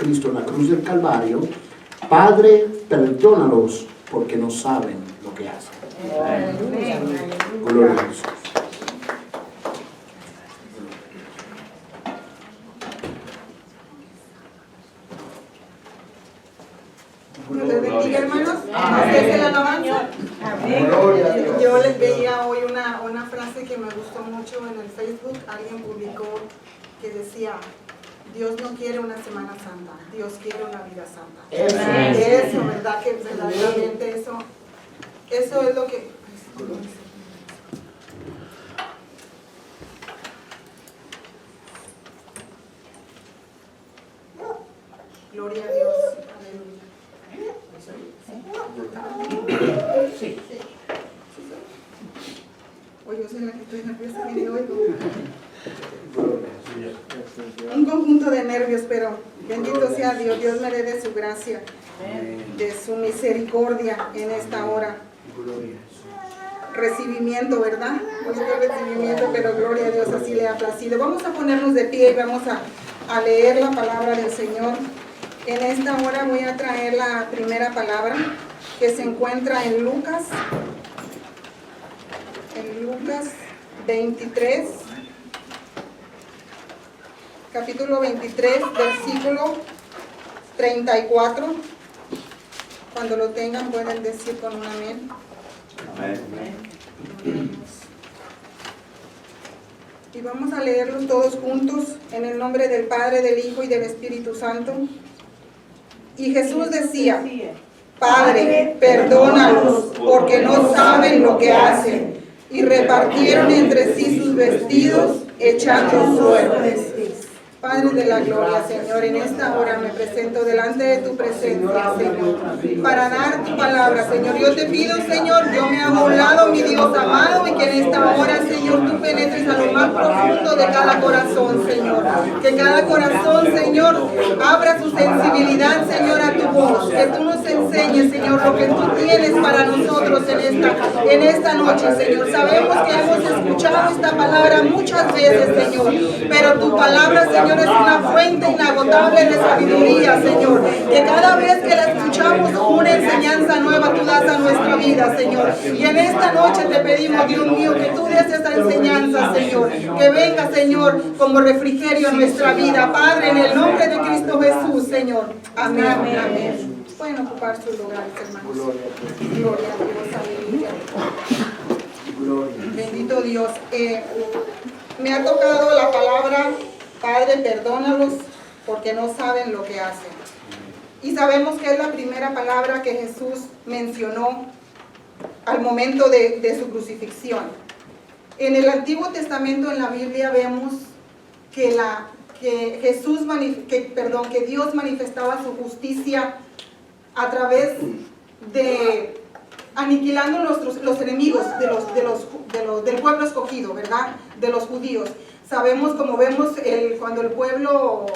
Cristo en la cruz del Calvario: Padre, perdónalos porque no saben lo que hacen. Gloria a Jesús. Dios les bendiga, hermanos. ¿Ustedes se la alabanza? Yo les veía hoy una frase que me gustó mucho en el Facebook. Alguien publicó que decía: Dios no quiere una Semana Santa, Dios quiere una vida santa. Eso, ¿verdad? Que verdaderamente eso es lo que... Gloria a Dios. Aleluya. Sí. Oye, yo soy la que estoy nerviosa, ni oigo. Un conjunto de nervios, pero bendito sea Dios. Dios me dé de su gracia, de su misericordia en esta hora. Recibimiento, ¿verdad? Bonito recibimiento, pero gloria a Dios, así le ha placido. Vamos a ponernos de pie y vamos a leer la palabra del Señor. En esta hora voy a traer la primera palabra que se encuentra en Lucas 23, capítulo 23, versículo 34. Cuando lo tengan pueden decir con un amén. Amén. Y vamos a leerlos todos juntos en el nombre del Padre, del Hijo y del Espíritu Santo. Y Jesús decía: Padre, perdónalos, porque no saben lo que hacen. Y repartieron entre sí sus vestidos, echando suertes. Padre de la gloria, Señor, en esta hora me presento delante de tu presencia, Señor, para dar tu palabra, Señor. Yo te pido, Señor, yo me hago a un lado, mi Dios amado, y que en esta hora, Señor, tú penetres a lo más profundo de cada corazón, Señor. Que cada corazón, Señor, abra su sensibilidad, Señor, a tu voz. Que tú nos enseñes, Señor, lo que tú tienes para nosotros en esta noche, Señor. Sabemos que hemos escuchado esta palabra muchas veces, Señor, pero tu palabra, Señor, es una fuente inagotable de sabiduría, Señor. Que cada vez que la escuchamos, una enseñanza nueva tú das a nuestra vida, Señor. Y en esta noche te pedimos, Dios mío, que tú des esta enseñanza, Señor. Que venga, Señor, como refrigerio a nuestra vida, Padre, en el nombre de Cristo Jesús, Señor. Amén. Amén. Pueden ocupar sus lugares, hermanos. Gloria a Dios, aleluya. Bendito Dios. Me ha tocado la palabra: Padre, perdónalos porque no saben lo que hacen. Y sabemos que es la primera palabra que Jesús mencionó al momento de su crucifixión. En el Antiguo Testamento, en la Biblia, vemos que Dios manifestaba su justicia a través de aniquilando los enemigos del pueblo escogido, ¿verdad? De los judíos. Sabemos, como vemos, cuando el pueblo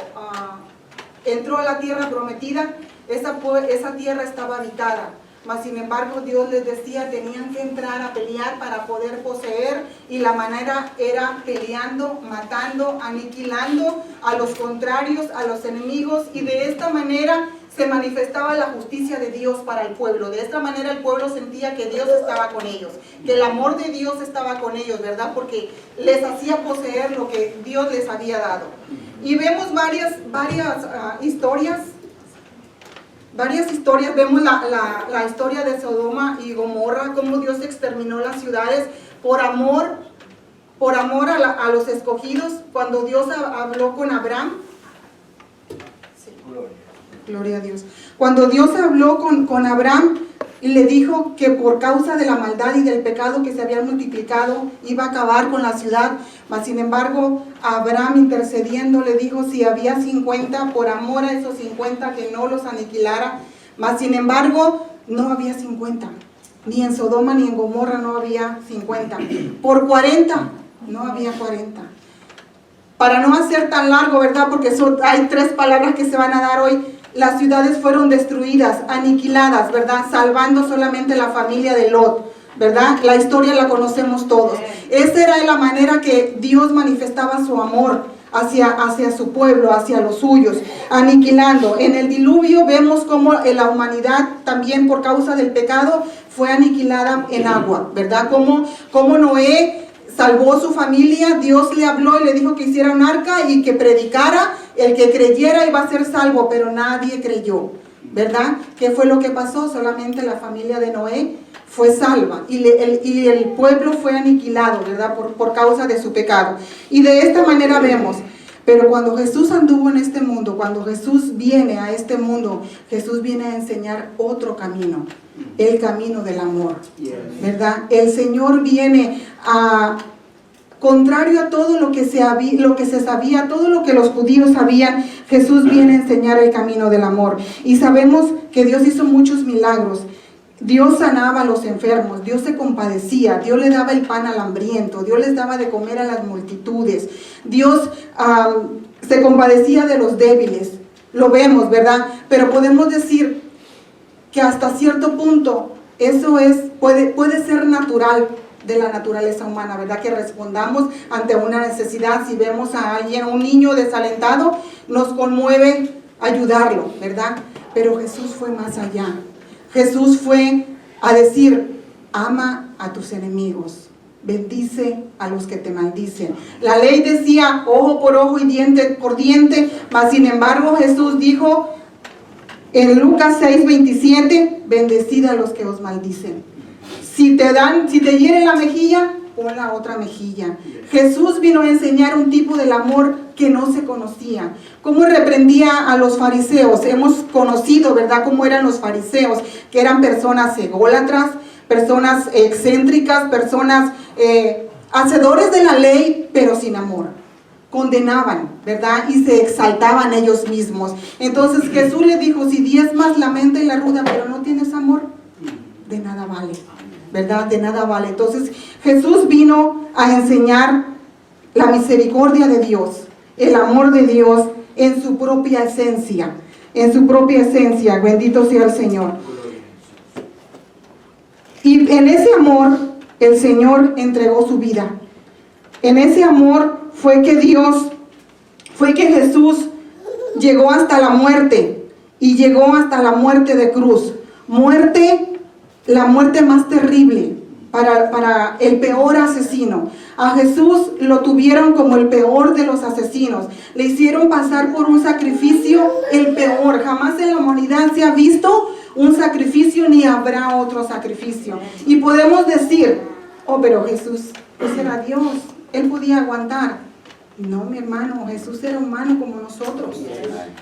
entró a la tierra prometida, esa tierra estaba habitada. Mas sin embargo, Dios les decía, tenían que entrar a pelear para poder poseer, y la manera era peleando, matando, aniquilando a los contrarios, a los enemigos, y de esta manera se manifestaba la justicia de Dios para el pueblo. De esta manera el pueblo sentía que Dios estaba con ellos, que el amor de Dios estaba con ellos, ¿verdad? Porque les hacía poseer lo que Dios les había dado. Y vemos varias historias. Vemos la historia de Sodoma y Gomorra, cómo Dios exterminó las ciudades por amor a los escogidos. Cuando Dios habló con Abraham, gloria a Dios. Cuando Dios habló con Abraham y le dijo que por causa de la maldad y del pecado que se habían multiplicado, iba a acabar con la ciudad. Mas sin embargo, Abraham, intercediendo, le dijo si había 50, por amor a esos 50, que no los aniquilara. Mas sin embargo, no había 50. Ni en Sodoma ni en Gomorra no había 50. Por 40, no había 40. Para no hacer tan largo, ¿verdad? Porque hay 3 palabras que se van a dar hoy. Las ciudades fueron destruidas, aniquiladas, ¿verdad? Salvando solamente la familia de Lot, ¿verdad? La historia la conocemos todos. Esa era la manera que Dios manifestaba su amor hacia su pueblo, hacia los suyos, aniquilando. En el diluvio vemos cómo la humanidad también por causa del pecado fue aniquilada en agua, ¿verdad? Como Noé salvó su familia, Dios le habló y le dijo que hiciera un arca y que predicara, el que creyera iba a ser salvo, pero nadie creyó, ¿verdad? ¿Qué fue lo que pasó? Solamente la familia de Noé fue salva y el pueblo fue aniquilado, ¿verdad? Por causa de su pecado. Y de esta manera vemos, pero cuando Jesús anduvo en este mundo, cuando Jesús viene a este mundo, Jesús viene a enseñar otro camino, el camino del amor, ¿verdad? El Señor viene a, contrario a todo lo que se sabía, todo lo que los judíos sabían, Jesús viene a enseñar el camino del amor. Y sabemos que Dios hizo muchos milagros. Dios sanaba a los enfermos, Dios se compadecía, Dios le daba el pan al hambriento, Dios les daba de comer a las multitudes, Dios se compadecía de los débiles, lo vemos, ¿verdad? Pero podemos decir que hasta cierto punto eso puede ser natural de la naturaleza humana, ¿verdad? Que respondamos ante una necesidad. Si vemos a alguien, a un niño desalentado, nos conmueve ayudarlo, ¿verdad? Pero Jesús fue más allá. Jesús fue a decir, ama a tus enemigos, bendice a los que te maldicen. La ley decía ojo por ojo y diente por diente, mas sin embargo Jesús dijo en Lucas 6:27, bendecid a los que os maldicen. Si te hieren la mejilla, pon la otra mejilla. Jesús vino a enseñar un tipo del amor que no se conocía. Cómo reprendía a los fariseos. Hemos conocido, ¿verdad?, cómo eran los fariseos, que eran personas ególatras, personas excéntricas, personas hacedores de la ley, pero sin amor. Condenaban, ¿verdad? Y se exaltaban ellos mismos. Entonces Jesús le dijo, si diezmas la menta y la ruda, pero no tienes amor, de nada vale, ¿verdad? De nada vale. Entonces Jesús vino a enseñar la misericordia de Dios, el amor de Dios en su propia esencia, bendito sea el Señor. Y en ese amor el Señor entregó su vida. En ese amor fue que Jesús llegó hasta la muerte, y llegó hasta la muerte de cruz. La muerte más terrible para el peor asesino. A Jesús lo tuvieron como el peor de los asesinos. Le hicieron pasar por un sacrificio el peor. Jamás en la humanidad se ha visto un sacrificio ni habrá otro sacrificio. Y podemos decir, oh, pero Jesús, ese era Dios, Él podía aguantar. No, mi hermano, Jesús era humano como nosotros.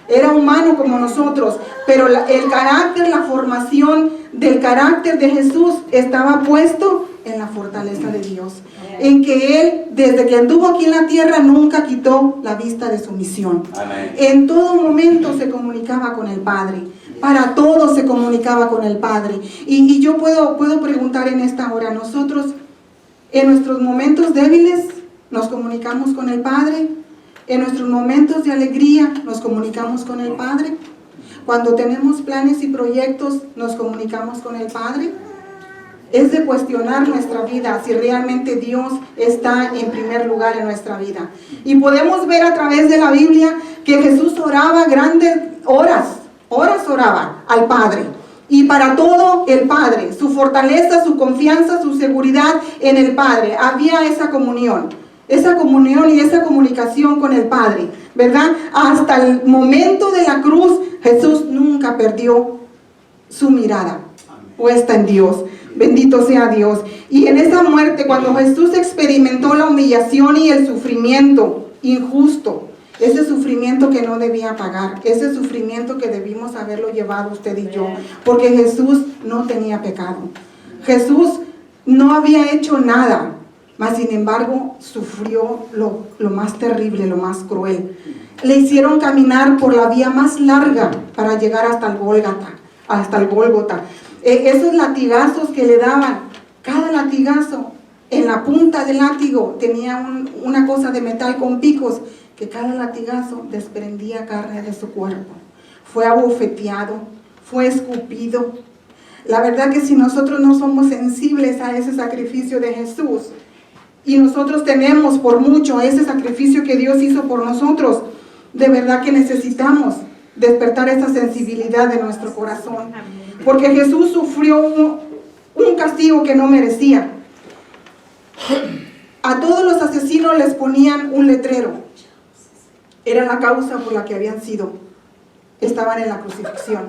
Era humano como nosotros. Pero el carácter, la formación del carácter de Jesús estaba puesto en la fortaleza de Dios. En que Él, desde que anduvo aquí en la tierra, nunca quitó la vista de su misión. Amén. En todo momento se comunicaba con el Padre. Para todo se comunicaba con el Padre. Y yo puedo preguntar en esta hora, nosotros, en nuestros momentos débiles, nos comunicamos con el Padre. En nuestros momentos de alegría nos comunicamos con el Padre. Cuando tenemos planes y proyectos nos comunicamos con el Padre. Es de cuestionar nuestra vida si realmente Dios está en primer lugar en nuestra vida. Y podemos ver a través de la Biblia que Jesús oraba grandes horas oraba al Padre. Y para todo el Padre, su fortaleza, su confianza, su seguridad en el Padre, había esa comunión y esa comunicación con el Padre, ¿verdad? Hasta el momento de la cruz, Jesús nunca perdió su mirada puesta en Dios. Bendito sea Dios. Y en esa muerte, cuando Jesús experimentó la humillación y el sufrimiento injusto, ese sufrimiento que no debía pagar, ese sufrimiento que debimos haberlo llevado usted y yo, porque Jesús no tenía pecado. Jesús no había hecho nada, mas sin embargo sufrió lo más terrible, lo más cruel. Le hicieron caminar por la vía más larga para llegar hasta el Gólgota. Esos latigazos que le daban, cada latigazo, en la punta del látigo tenía una cosa de metal con picos, que cada latigazo desprendía carne de su cuerpo. Fue abofeteado, fue escupido. La verdad que si nosotros no somos sensibles a ese sacrificio de Jesús, y nosotros tenemos por mucho ese sacrificio que Dios hizo por nosotros, de verdad que necesitamos despertar esa sensibilidad de nuestro corazón, porque Jesús sufrió un castigo que no merecía. A todos los asesinos les ponían un letrero, era la causa por la que estaban en la crucifixión.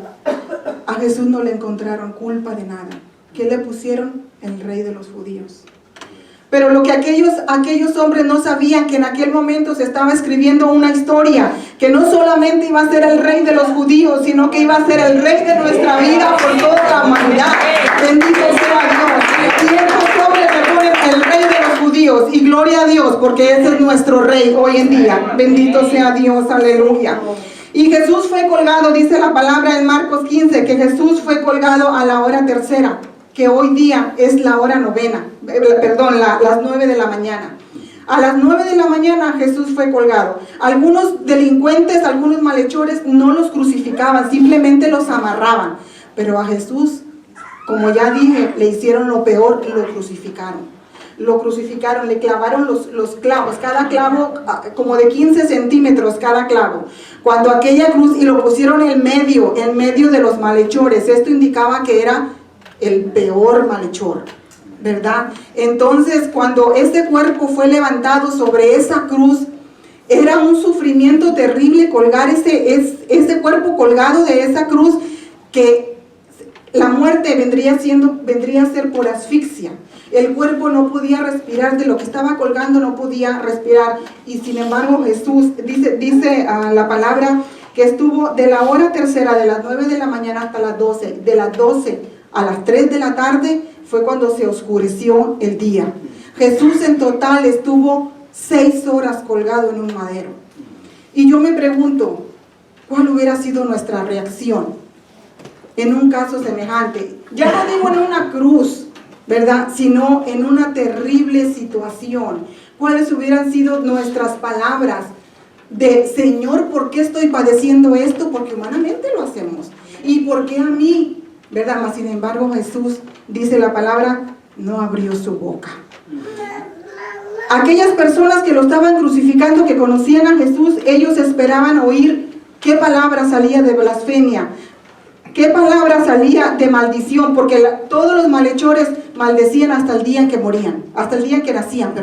A Jesús no le encontraron culpa de nada. ¿Qué le pusieron? El rey de los judíos. Pero lo que aquellos hombres no sabían, que en aquel momento se estaba escribiendo una historia, que no solamente iba a ser el rey de los judíos, sino que iba a ser el rey de nuestra vida por toda la humanidad. Bendito sea Dios. Y estos hombres le ponen el rey de los judíos, y gloria a Dios, porque ese es nuestro rey hoy en día. Bendito sea Dios, aleluya. Y Jesús fue colgado, dice la palabra en Marcos 15, que Jesús fue colgado a la hora tercera, que hoy día es la hora novena, las 9 de la mañana. A las 9 de la mañana Jesús fue colgado. Algunos delincuentes, algunos malhechores no los crucificaban, simplemente los amarraban. Pero a Jesús, como ya dije, le hicieron lo peor y lo crucificaron. Lo crucificaron, le clavaron los clavos, cada clavo como de 15 centímetros cada clavo. Cuando aquella cruz, y lo pusieron en medio de los malhechores, esto indicaba que era el peor malhechor, ¿verdad? Entonces, cuando este cuerpo fue levantado sobre esa cruz, era un sufrimiento terrible colgar ese cuerpo colgado de esa cruz, que la muerte vendría a ser por asfixia. El cuerpo no podía respirar, de lo que estaba colgando no podía respirar. Y sin embargo Jesús, dice la palabra, que estuvo de la hora tercera, de las 9 de la mañana hasta las 12, de las 12 a las 3 de la tarde fue cuando se oscureció el día. Jesús en total estuvo 6 horas colgado en un madero. Y yo me pregunto, ¿cuál hubiera sido nuestra reacción en un caso semejante? Ya no digo en una cruz, ¿verdad?, sino en una terrible situación. ¿Cuáles hubieran sido nuestras palabras de: Señor, ¿por qué estoy padeciendo esto? Porque humanamente lo hacemos. ¿Y por qué a mí? ¿Verdad? Mas sin embargo Jesús, dice la palabra, no abrió su boca. Aquellas personas que lo estaban crucificando, que conocían a Jesús, ellos esperaban oír qué palabra salía de blasfemia, qué palabra salía de maldición, porque todos los malhechores maldecían hasta el día en que morían, hasta el día en que nacían,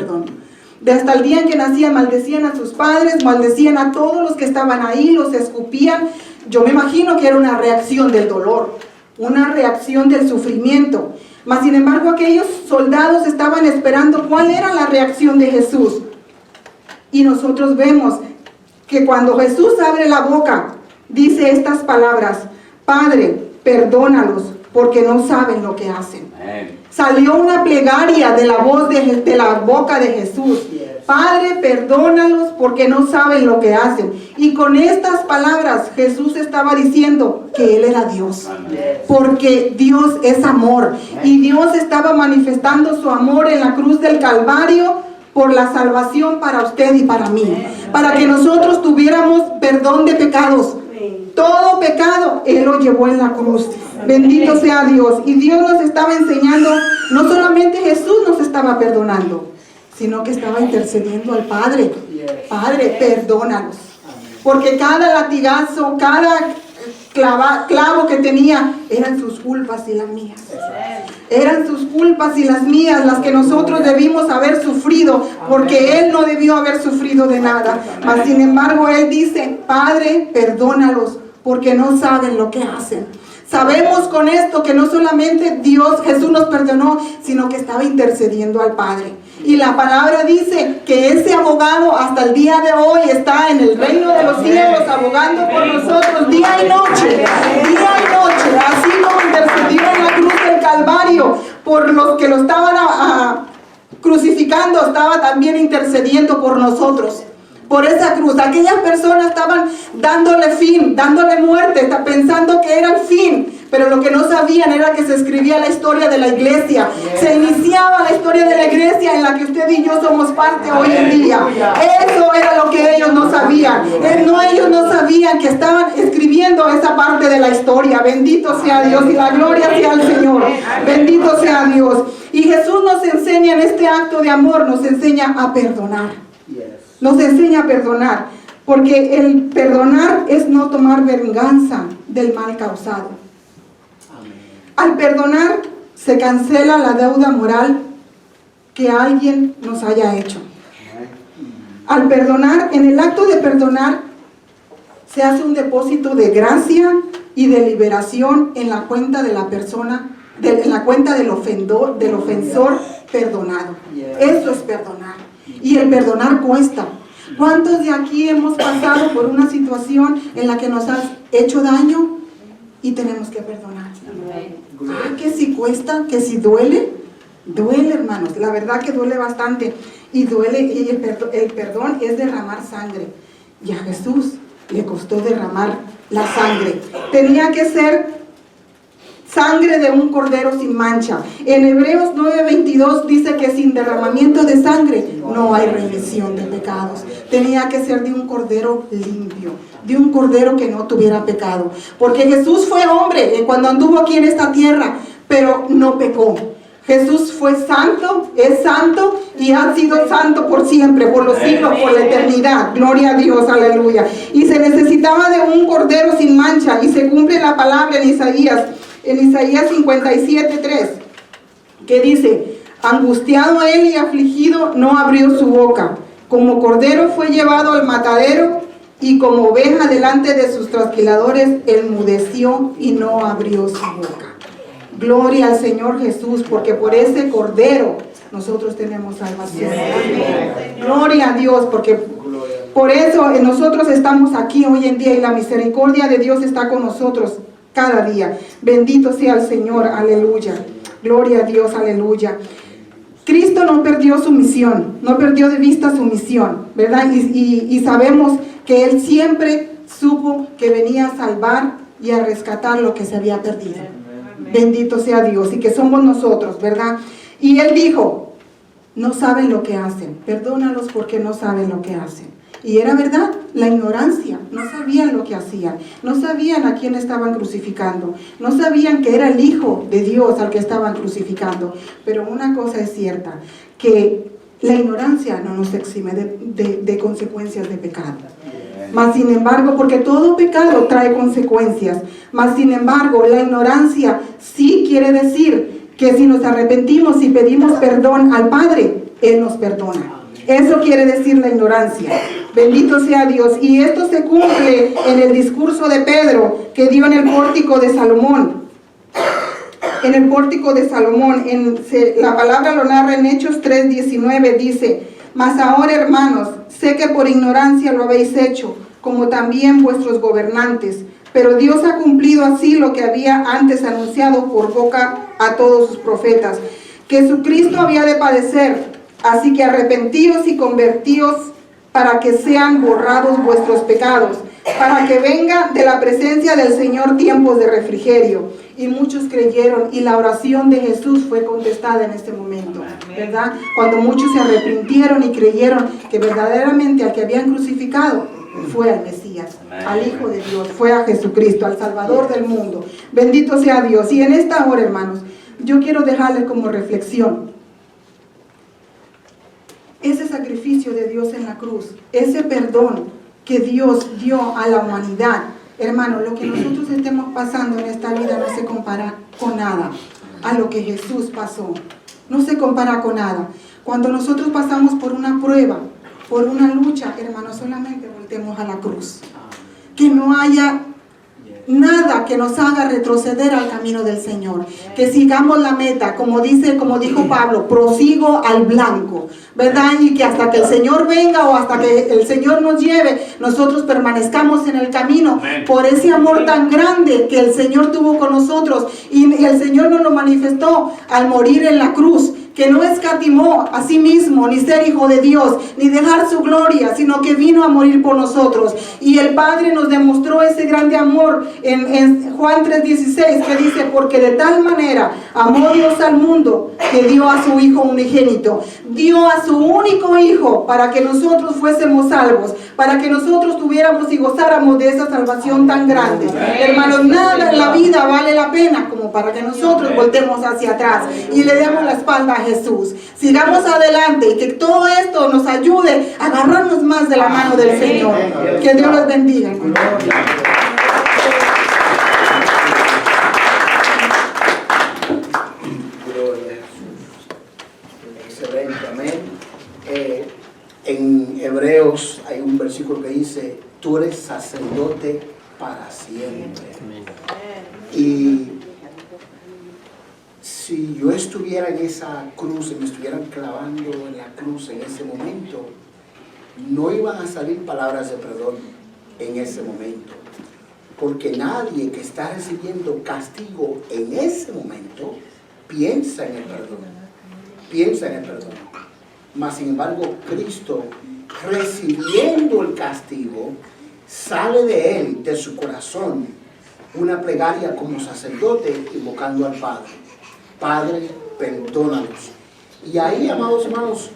hasta el día en que nacían maldecían a sus padres, maldecían a todos los que estaban ahí, los escupían. Yo me imagino que era una reacción del dolor, una reacción del sufrimiento. Mas sin embargo aquellos soldados estaban esperando cuál era la reacción de Jesús. Y nosotros vemos que cuando Jesús abre la boca, dice estas palabras: Padre, perdónalos, porque no saben lo que hacen. Salió una plegaria de la voz de la boca de Jesús. Padre, perdónalos, porque no saben lo que hacen. Y con estas palabras Jesús estaba diciendo que Él era Dios, porque Dios es amor, y Dios estaba manifestando su amor en la cruz del Calvario por la salvación para usted y para mí, para que nosotros tuviéramos perdón de pecados. Todo pecado Él lo llevó en la cruz. Bendito sea Dios. Y Dios nos estaba enseñando, no solamente Jesús nos estaba perdonando, sino que estaba intercediendo al Padre. Padre, perdónalos, porque cada latigazo, cada clavo que tenía, eran sus culpas y las mías. Eran sus culpas y las mías, las que nosotros debimos haber sufrido, porque Él no debió haber sufrido de nada. Mas sin embargo Él dice: Padre, perdónalos, porque no saben lo que hacen. Sabemos con esto que no solamente Jesús nos perdonó, sino que estaba intercediendo al Padre. Y la palabra dice que ese abogado hasta el día de hoy está en el reino de los cielos, abogando por nosotros día y noche, día y noche. Así como intercedió en la cruz del Calvario por los que lo estaban crucificando, estaba también intercediendo por nosotros. Por esa cruz, aquellas personas estaban dándole fin, dándole muerte, pensando que era el fin, pero lo que no sabían era que se escribía la historia de la iglesia. Se iniciaba la historia de la iglesia en la que usted y yo somos parte hoy en día. Eso era lo que ellos no sabían. Ellos no sabían que estaban escribiendo esa parte de la historia. Bendito sea Dios y la gloria sea al Señor. Bendito sea Dios. Y Jesús nos enseña en este acto de amor, nos enseña a perdonar. Nos enseña a perdonar. Porque el perdonar es no tomar venganza del mal causado. Al perdonar se cancela la deuda moral que alguien nos haya hecho. Al perdonar, en el acto de perdonar, se hace un depósito de gracia y de liberación en la cuenta de la persona, en la cuenta del ofensor perdonado. Eso es perdonar. Y el perdonar cuesta. ¿Cuántos de aquí hemos pasado por una situación en la que nos has hecho daño y tenemos que perdonar? Que si cuesta, que si duele, hermanos, la verdad que duele bastante y duele, y el perdón es derramar sangre, y a Jesús le costó derramar la sangre. Tenía que ser sangre de un cordero sin mancha. En Hebreos 9:22 dice que sin derramamiento de sangre no hay remisión de pecados. Tenía que ser de un cordero limpio, de un cordero que no tuviera pecado. Porque Jesús fue hombre cuando anduvo aquí en esta tierra, pero no pecó. Jesús fue santo, es santo y ha sido santo por siempre, por los siglos, por la eternidad. Gloria a Dios, aleluya. Y se necesitaba de un cordero sin mancha, y se cumple la palabra en Isaías 57:3, que dice: angustiado él y afligido, no abrió su boca. Como cordero fue llevado al matadero, y como oveja delante de sus trasquiladores, enmudeció y no abrió su boca. Gloria al Señor Jesús, porque por ese cordero nosotros tenemos salvación. Gloria a Dios, porque por eso nosotros estamos aquí hoy en día, y la misericordia de Dios está con nosotros cada día. Bendito sea el Señor, aleluya. Gloria a Dios, aleluya. Cristo no perdió su misión, no perdió de vista su misión, ¿verdad? Y sabemos que Él siempre supo que venía a salvar y a rescatar lo que se había perdido. Bendito sea Dios, y que somos nosotros, ¿verdad? Y Él dijo: no saben lo que hacen, perdónalos porque no saben lo que hacen. Y era verdad, la ignorancia, no sabían lo que hacían, no sabían a quién estaban crucificando, no sabían que era el Hijo de Dios al que estaban crucificando. Pero una cosa es cierta, que la ignorancia no nos exime de consecuencias de pecado. Mas sin embargo, porque todo pecado trae consecuencias, mas sin embargo, la ignorancia sí quiere decir que si nos arrepentimos y pedimos perdón al Padre, Él nos perdona. Eso quiere decir la ignorancia. Bendito sea Dios. Y esto se cumple en el discurso de Pedro que dio en el pórtico de Salomón. En el pórtico de Salomón, la palabra lo narra en Hechos 3:19, dice: mas ahora, hermanos, sé que por ignorancia lo habéis hecho, como también vuestros gobernantes. Pero Dios ha cumplido así lo que había antes anunciado por boca a todos sus profetas, que Jesucristo había de padecer. Así que arrepentíos y convertíos para que sean borrados vuestros pecados, para que venga de la presencia del Señor tiempos de refrigerio. Y muchos creyeron, y la oración de Jesús fue contestada en este momento, ¿verdad? Cuando muchos se arrepintieron y creyeron que verdaderamente al que habían crucificado fue al Mesías, al Hijo de Dios, fue a Jesucristo, al Salvador del mundo. Bendito sea Dios. Y en esta hora, hermanos, yo quiero dejarles como reflexión ese sacrificio de Dios en la cruz, ese perdón que Dios dio a la humanidad. Hermano, lo que nosotros estemos pasando en esta vida no se compara con nada a lo que Jesús pasó. No se compara con nada. Cuando nosotros pasamos por una prueba, por una lucha, hermano, solamente voltemos a la cruz. Que no haya nada que nos haga retroceder al camino del Señor. Que sigamos la meta, como dijo Pablo, prosigo al blanco, ¿verdad? Y que hasta que el Señor venga o hasta que el Señor nos lleve, nosotros permanezcamos en el camino. Amén. Por ese amor tan grande que el Señor tuvo con nosotros, y el Señor nos lo manifestó al morir en la cruz, que no escatimó a sí mismo, ni ser hijo de Dios, ni dejar su gloria, sino que vino a morir por nosotros. Y el Padre nos demostró ese grande amor en Juan 3:16, que dice, porque de tal manera amó Dios al mundo, que dio a su Hijo unigénito, dio a su único Hijo, para que nosotros fuésemos salvos, para que nosotros tuviéramos y gozáramos de esa salvación tan grande. Hermanos, nada en la vida vale la pena como para que nosotros voltemos hacia atrás y le demos la espalda a Jesús. Sigamos adelante y que todo esto nos ayude a agarrarnos más de la mano del Señor. Que Dios los bendiga. Excelente, amén. En Hebreos hay un versículo que dice, tú eres sacerdote para siempre. Y si yo estuviera en esa cruz y me estuvieran clavando en la cruz en ese momento, no iban a salir palabras de perdón en ese momento. Porque nadie que está recibiendo castigo en ese momento piensa en el perdón. Piensa en el perdón. Mas sin embargo, Cristo, recibiendo el castigo, sale de él, de su corazón, una plegaria como sacerdote invocando al Padre. Padre, perdónanos. Y ahí, amados hermanos,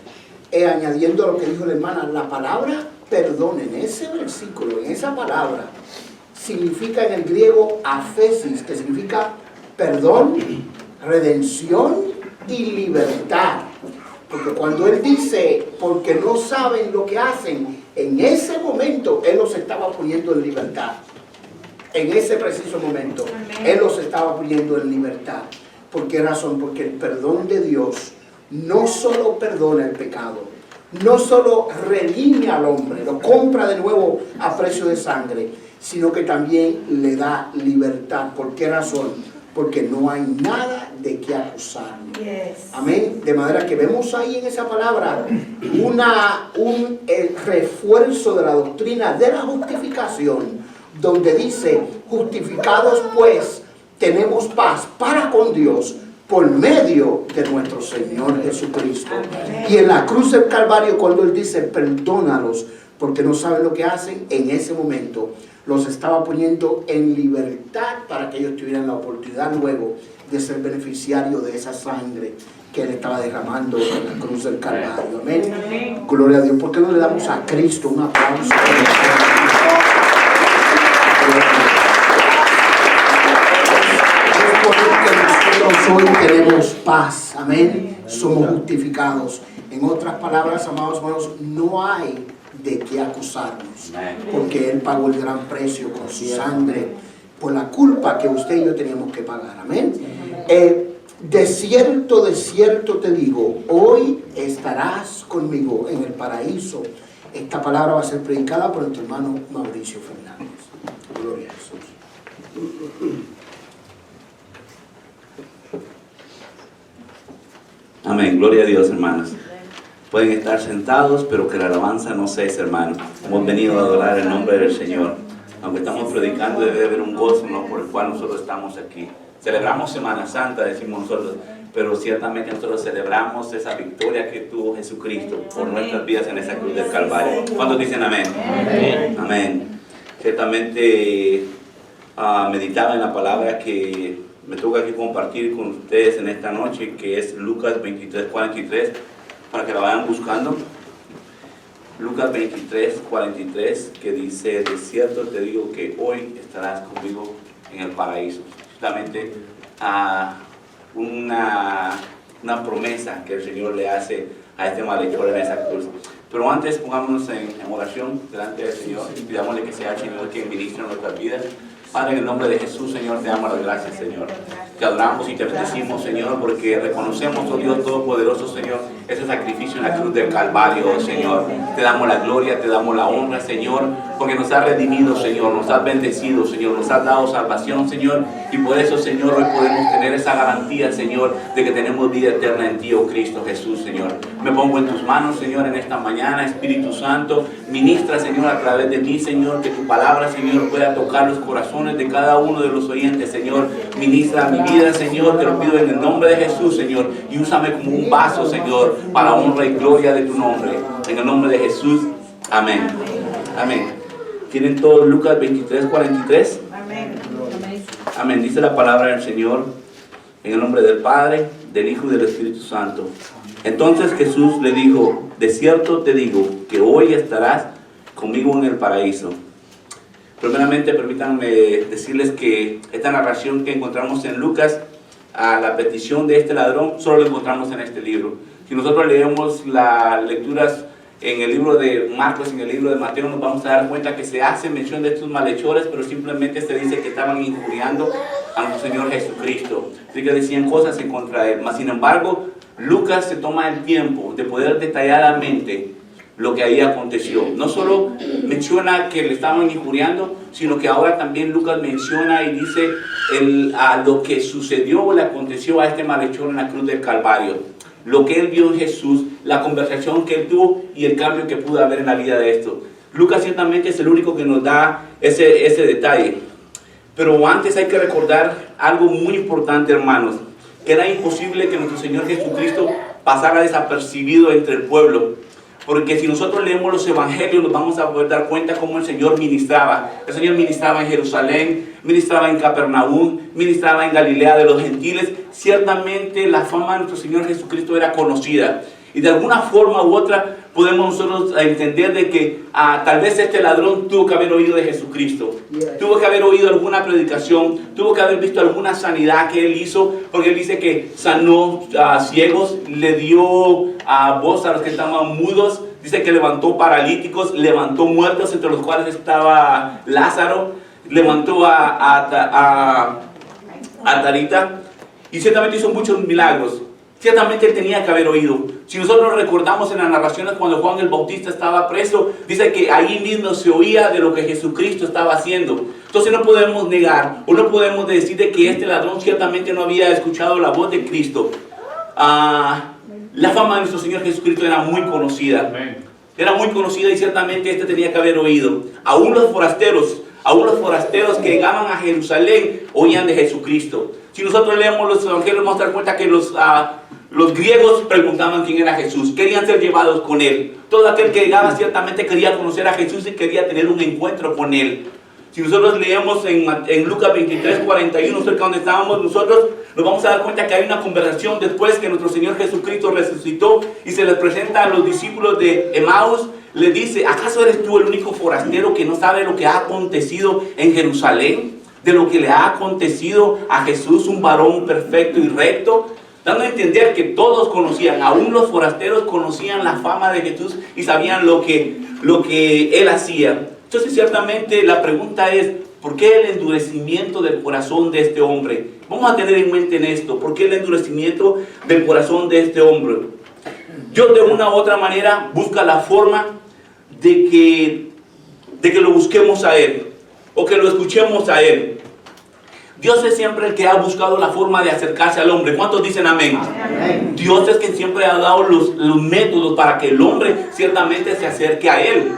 añadiendo a lo que dijo la hermana, la palabra perdón en ese versículo, en esa palabra, significa en el griego aphesis, que significa perdón, redención y libertad. Porque cuando él dice, porque no saben lo que hacen, en ese momento él los estaba poniendo en libertad. En ese preciso momento, él los estaba poniendo en libertad. ¿Por qué razón? Porque el perdón de Dios no solo perdona el pecado, no solo redime al hombre, lo compra de nuevo a precio de sangre, sino que también le da libertad. ¿Por qué razón? Porque no hay nada de qué acusarlo. Amén. De manera que vemos ahí en esa palabra un refuerzo de la doctrina de la justificación, donde dice, justificados pues tenemos paz para con Dios por medio de nuestro Señor Jesucristo. Amén. Y en la cruz del Calvario, cuando él dice, perdónalos porque no saben lo que hacen, en ese momento los estaba poniendo en libertad para que ellos tuvieran la oportunidad luego de ser beneficiarios de esa sangre que él estaba derramando en la cruz del Calvario. Amén. Amén. Gloria a Dios. ¿Por qué no le damos a Cristo un aplauso? Hoy tenemos paz, amén, somos justificados. En otras palabras, amados hermanos, no hay de qué acusarnos, porque él pagó el gran precio con su sangre por la culpa que usted y yo teníamos que pagar, amén. De cierto te digo, hoy estarás conmigo en el paraíso. Esta palabra va a ser predicada por nuestro hermano Mauricio Fernández. Gloria a Jesús. Amén, gloria a Dios, hermanos. Pueden estar sentados, pero que la alabanza no cese, hermano. Hemos venido a adorar el nombre del Señor. Aunque estamos predicando, debe haber un gozo, ¿no?, por el cual nosotros estamos aquí. Celebramos Semana Santa, decimos nosotros, pero ciertamente nosotros celebramos esa victoria que tuvo Jesucristo por nuestras vidas en esa cruz del Calvario. ¿Cuántos dicen amén? Amén. Amén. Ciertamente meditaba en la palabra que me toca aquí compartir con ustedes en esta noche, que es Lucas 23:43, para que la vayan buscando. Lucas 23:43, que dice, de cierto te digo que hoy estarás conmigo en el paraíso. Justamente una promesa que el Señor le hace a este malhechor en esa cruz. Pero antes pongámonos en oración delante del Señor y pidámosle que sea el Señor quien ministre en nuestras vidas. Padre, en el nombre de Jesús, Señor, te damos las gracias, Señor. Te adoramos y te bendecimos, Señor, porque reconocemos, oh Dios Todopoderoso, Señor, ese sacrificio en la cruz del Calvario, oh Señor. Te damos la gloria, te damos la honra, Señor, porque nos has redimido, Señor, nos has bendecido, Señor, nos has dado salvación, Señor, y por eso, Señor, hoy podemos tener esa garantía, Señor, de que tenemos vida eterna en ti, oh Cristo Jesús, Señor. Me pongo en tus manos, Señor, en esta mañana, Espíritu Santo, ministra, Señor, a través de mí, Señor, que tu palabra, Señor, pueda tocar los corazones, corazones de cada uno de los oyentes, Señor. Ministra mi vida, Señor, te lo pido en el nombre de Jesús, Señor. Y úsame como un vaso, Señor, para honra y gloria de tu nombre. En el nombre de Jesús, amén. Amén. ¿Tienen todos Lucas 23, 43? Amén. Amén. Dice la palabra del Señor, en el nombre del Padre, del Hijo y del Espíritu Santo. Entonces Jesús le dijo, de cierto te digo, que hoy estarás conmigo en el paraíso. Primeramente, permítanme decirles que esta narración que encontramos en Lucas, a la petición de este ladrón, solo lo encontramos en este libro. Si nosotros leemos las lecturas en el libro de Marcos y en el libro de Mateo, nos vamos a dar cuenta que se hace mención de estos malhechores, pero simplemente se dice que estaban injuriando a nuestro Señor Jesucristo. Así que decían cosas en contra de él. Mas, sin embargo, Lucas se toma el tiempo de poder detalladamente lo que ahí aconteció. No solo menciona que le estaban injuriando, sino que ahora también Lucas menciona y dice a lo que sucedió o le aconteció a este malhechor en la cruz del Calvario. Lo que él vio en Jesús, la conversación que él tuvo y el cambio que pudo haber en la vida de esto. Lucas ciertamente es el único que nos da ese detalle. Pero antes hay que recordar algo muy importante, hermanos, que era imposible que nuestro Señor Jesucristo pasara desapercibido entre el pueblo. Porque si nosotros leemos los evangelios nos vamos a poder dar cuenta cómo el Señor ministraba. El Señor ministraba en Jerusalén, ministraba en Capernaum, ministraba en Galilea de los gentiles. Ciertamente la fama de nuestro Señor Jesucristo era conocida. Y de alguna forma u otra podemos nosotros entender de que tal vez este ladrón tuvo que haber oído de Jesucristo. Tuvo que haber oído alguna predicación, tuvo que haber visto alguna sanidad que él hizo, porque él dice que sanó a ciegos, le dio voz a los que estaban mudos, dice que levantó paralíticos, levantó muertos, entre los cuales estaba Lázaro, levantó a Tarita, y ciertamente hizo muchos milagros. Ciertamente él tenía que haber oído. Si nosotros recordamos en las narraciones cuando Juan el Bautista estaba preso, dice que ahí mismo se oía de lo que Jesucristo estaba haciendo. Entonces no podemos negar o no podemos decir de que este ladrón ciertamente no había escuchado la voz de Cristo. La fama de nuestro Señor Jesucristo era muy conocida. Era muy conocida y ciertamente este tenía que haber oído. Aún los forasteros que llegaban a Jerusalén oían de Jesucristo. Si nosotros leemos los evangelios vamos a dar cuenta que los griegos preguntaban quién era Jesús, querían ser llevados con él. Todo aquel que llegaba ciertamente quería conocer a Jesús y quería tener un encuentro con él. Si nosotros leemos en Lucas 23, 41, cerca donde estábamos nosotros, nos vamos a dar cuenta que hay una conversación después que nuestro Señor Jesucristo resucitó y se les presenta a los discípulos de Emaús. Le dice, ¿acaso eres tú el único forastero que no sabe lo que ha acontecido en Jerusalén? De lo que le ha acontecido a Jesús, un varón perfecto y recto. Dando a entender que todos conocían, aún los forasteros conocían la fama de Jesús y sabían lo que él hacía. Entonces ciertamente la pregunta es, ¿por qué el endurecimiento del corazón de este hombre? Vamos a tener en mente en esto, ¿por qué el endurecimiento del corazón de este hombre? Dios de una u otra manera busca la forma de que lo busquemos a Él o que lo escuchemos a Él. Dios es siempre el que ha buscado la forma de acercarse al hombre. ¿Cuántos dicen amén? Amén. Dios es quien siempre ha dado los métodos para que el hombre ciertamente se acerque a Él.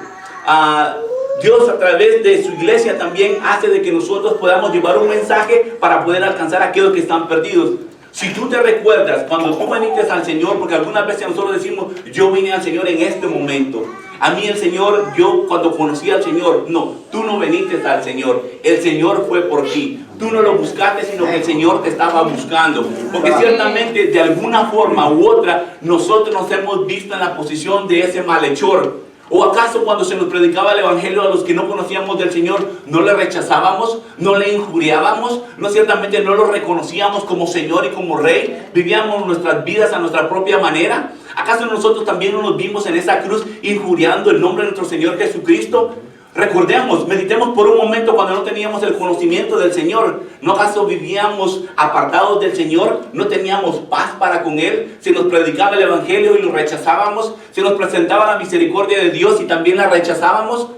Dios a través de su iglesia también hace de que nosotros podamos llevar un mensaje para poder alcanzar a aquellos que están perdidos. Si tú te recuerdas cuando tú viniste al Señor, porque algunas veces nosotros decimos, yo vine al Señor en este momento. A mí el Señor, yo cuando conocí al Señor, no, tú no viniste al Señor, el Señor fue por ti. Tú no lo buscaste, sino que el Señor te estaba buscando. Porque ciertamente de alguna forma u otra, nosotros nos hemos visto en la posición de ese malhechor. ¿O acaso cuando se nos predicaba el Evangelio a los que no conocíamos del Señor, no le rechazábamos, no le injuriábamos, no ciertamente no lo reconocíamos como Señor y como Rey? ¿Vivíamos nuestras vidas a nuestra propia manera? ¿Acaso nosotros también no nos vimos en esa cruz injuriando el nombre de nuestro Señor Jesucristo? Recordemos, meditemos por un momento cuando no teníamos el conocimiento del Señor. ¿No acaso vivíamos apartados del Señor? ¿No teníamos paz para con Él? Se nos predicaba el Evangelio y lo rechazábamos. Se nos presentaba la misericordia de Dios y también la rechazábamos.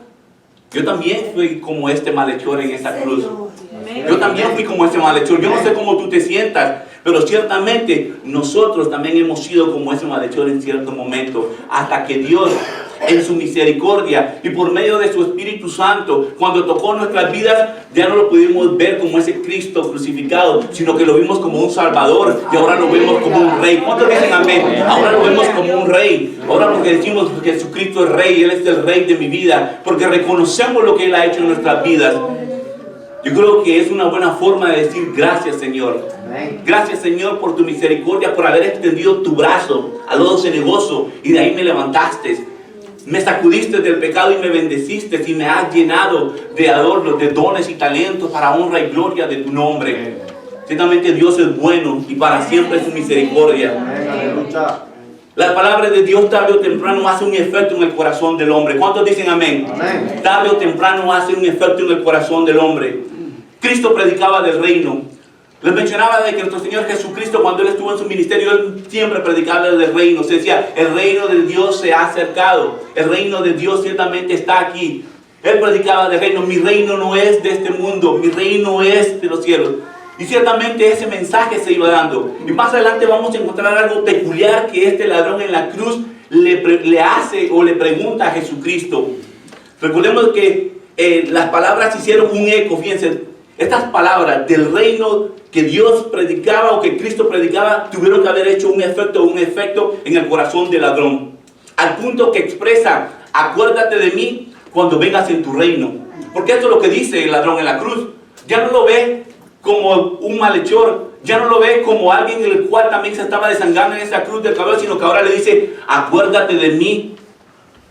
Yo también fui como este malhechor en esa cruz. Yo también fui como ese malhechor. Yo no sé cómo tú te sientas, pero ciertamente nosotros también hemos sido como ese malhechor en cierto momento, hasta que Dios en su misericordia y por medio de su Espíritu Santo, cuando tocó nuestras vidas, ya no lo pudimos ver como ese Cristo crucificado, sino que lo vimos como un Salvador y ahora lo vemos como un Rey. ¿Cuántos dicen amén? Ahora lo vemos como un Rey. Ahora lo que decimos es que Jesucristo es Rey, Él es el Rey de mi vida, porque reconocemos lo que Él ha hecho en nuestras vidas. Yo creo que es una buena forma de decir gracias, Señor. Gracias, Señor, por tu misericordia, por haber extendido tu brazo al lodo cenagoso y de ahí me levantaste. Me sacudiste del pecado y me bendeciste y me has llenado de adornos, de dones y talentos para honra y gloria de tu nombre. Ciertamente Dios es bueno y para siempre es su misericordia. La palabra de Dios tarde o temprano hace un efecto en el corazón del hombre. ¿Cuántos dicen amén? Tarde o temprano hace un efecto en el corazón del hombre. Cristo predicaba del reino. Les mencionaba de que nuestro Señor Jesucristo, cuando Él estuvo en su ministerio, Él siempre predicaba del reino. Se decía, el reino de Dios se ha acercado. El reino de Dios ciertamente está aquí. Él predicaba del reino. Mi reino no es de este mundo. Mi reino es de los cielos. Y ciertamente ese mensaje se iba dando. Y más adelante vamos a encontrar algo peculiar que este ladrón en la cruz le hace o le pregunta a Jesucristo. Recordemos que las palabras hicieron un eco. Fíjense, estas palabras del reino que Dios predicaba o que Cristo predicaba tuvieron que haber hecho un efecto en el corazón del ladrón. Al punto que expresa, acuérdate de mí cuando vengas en tu reino. Porque esto es lo que dice el ladrón en la cruz. Ya no lo ve como un malhechor, ya no lo ve como alguien en el cual también se estaba desangrando en esa cruz del Calvario, sino que ahora le dice, acuérdate de mí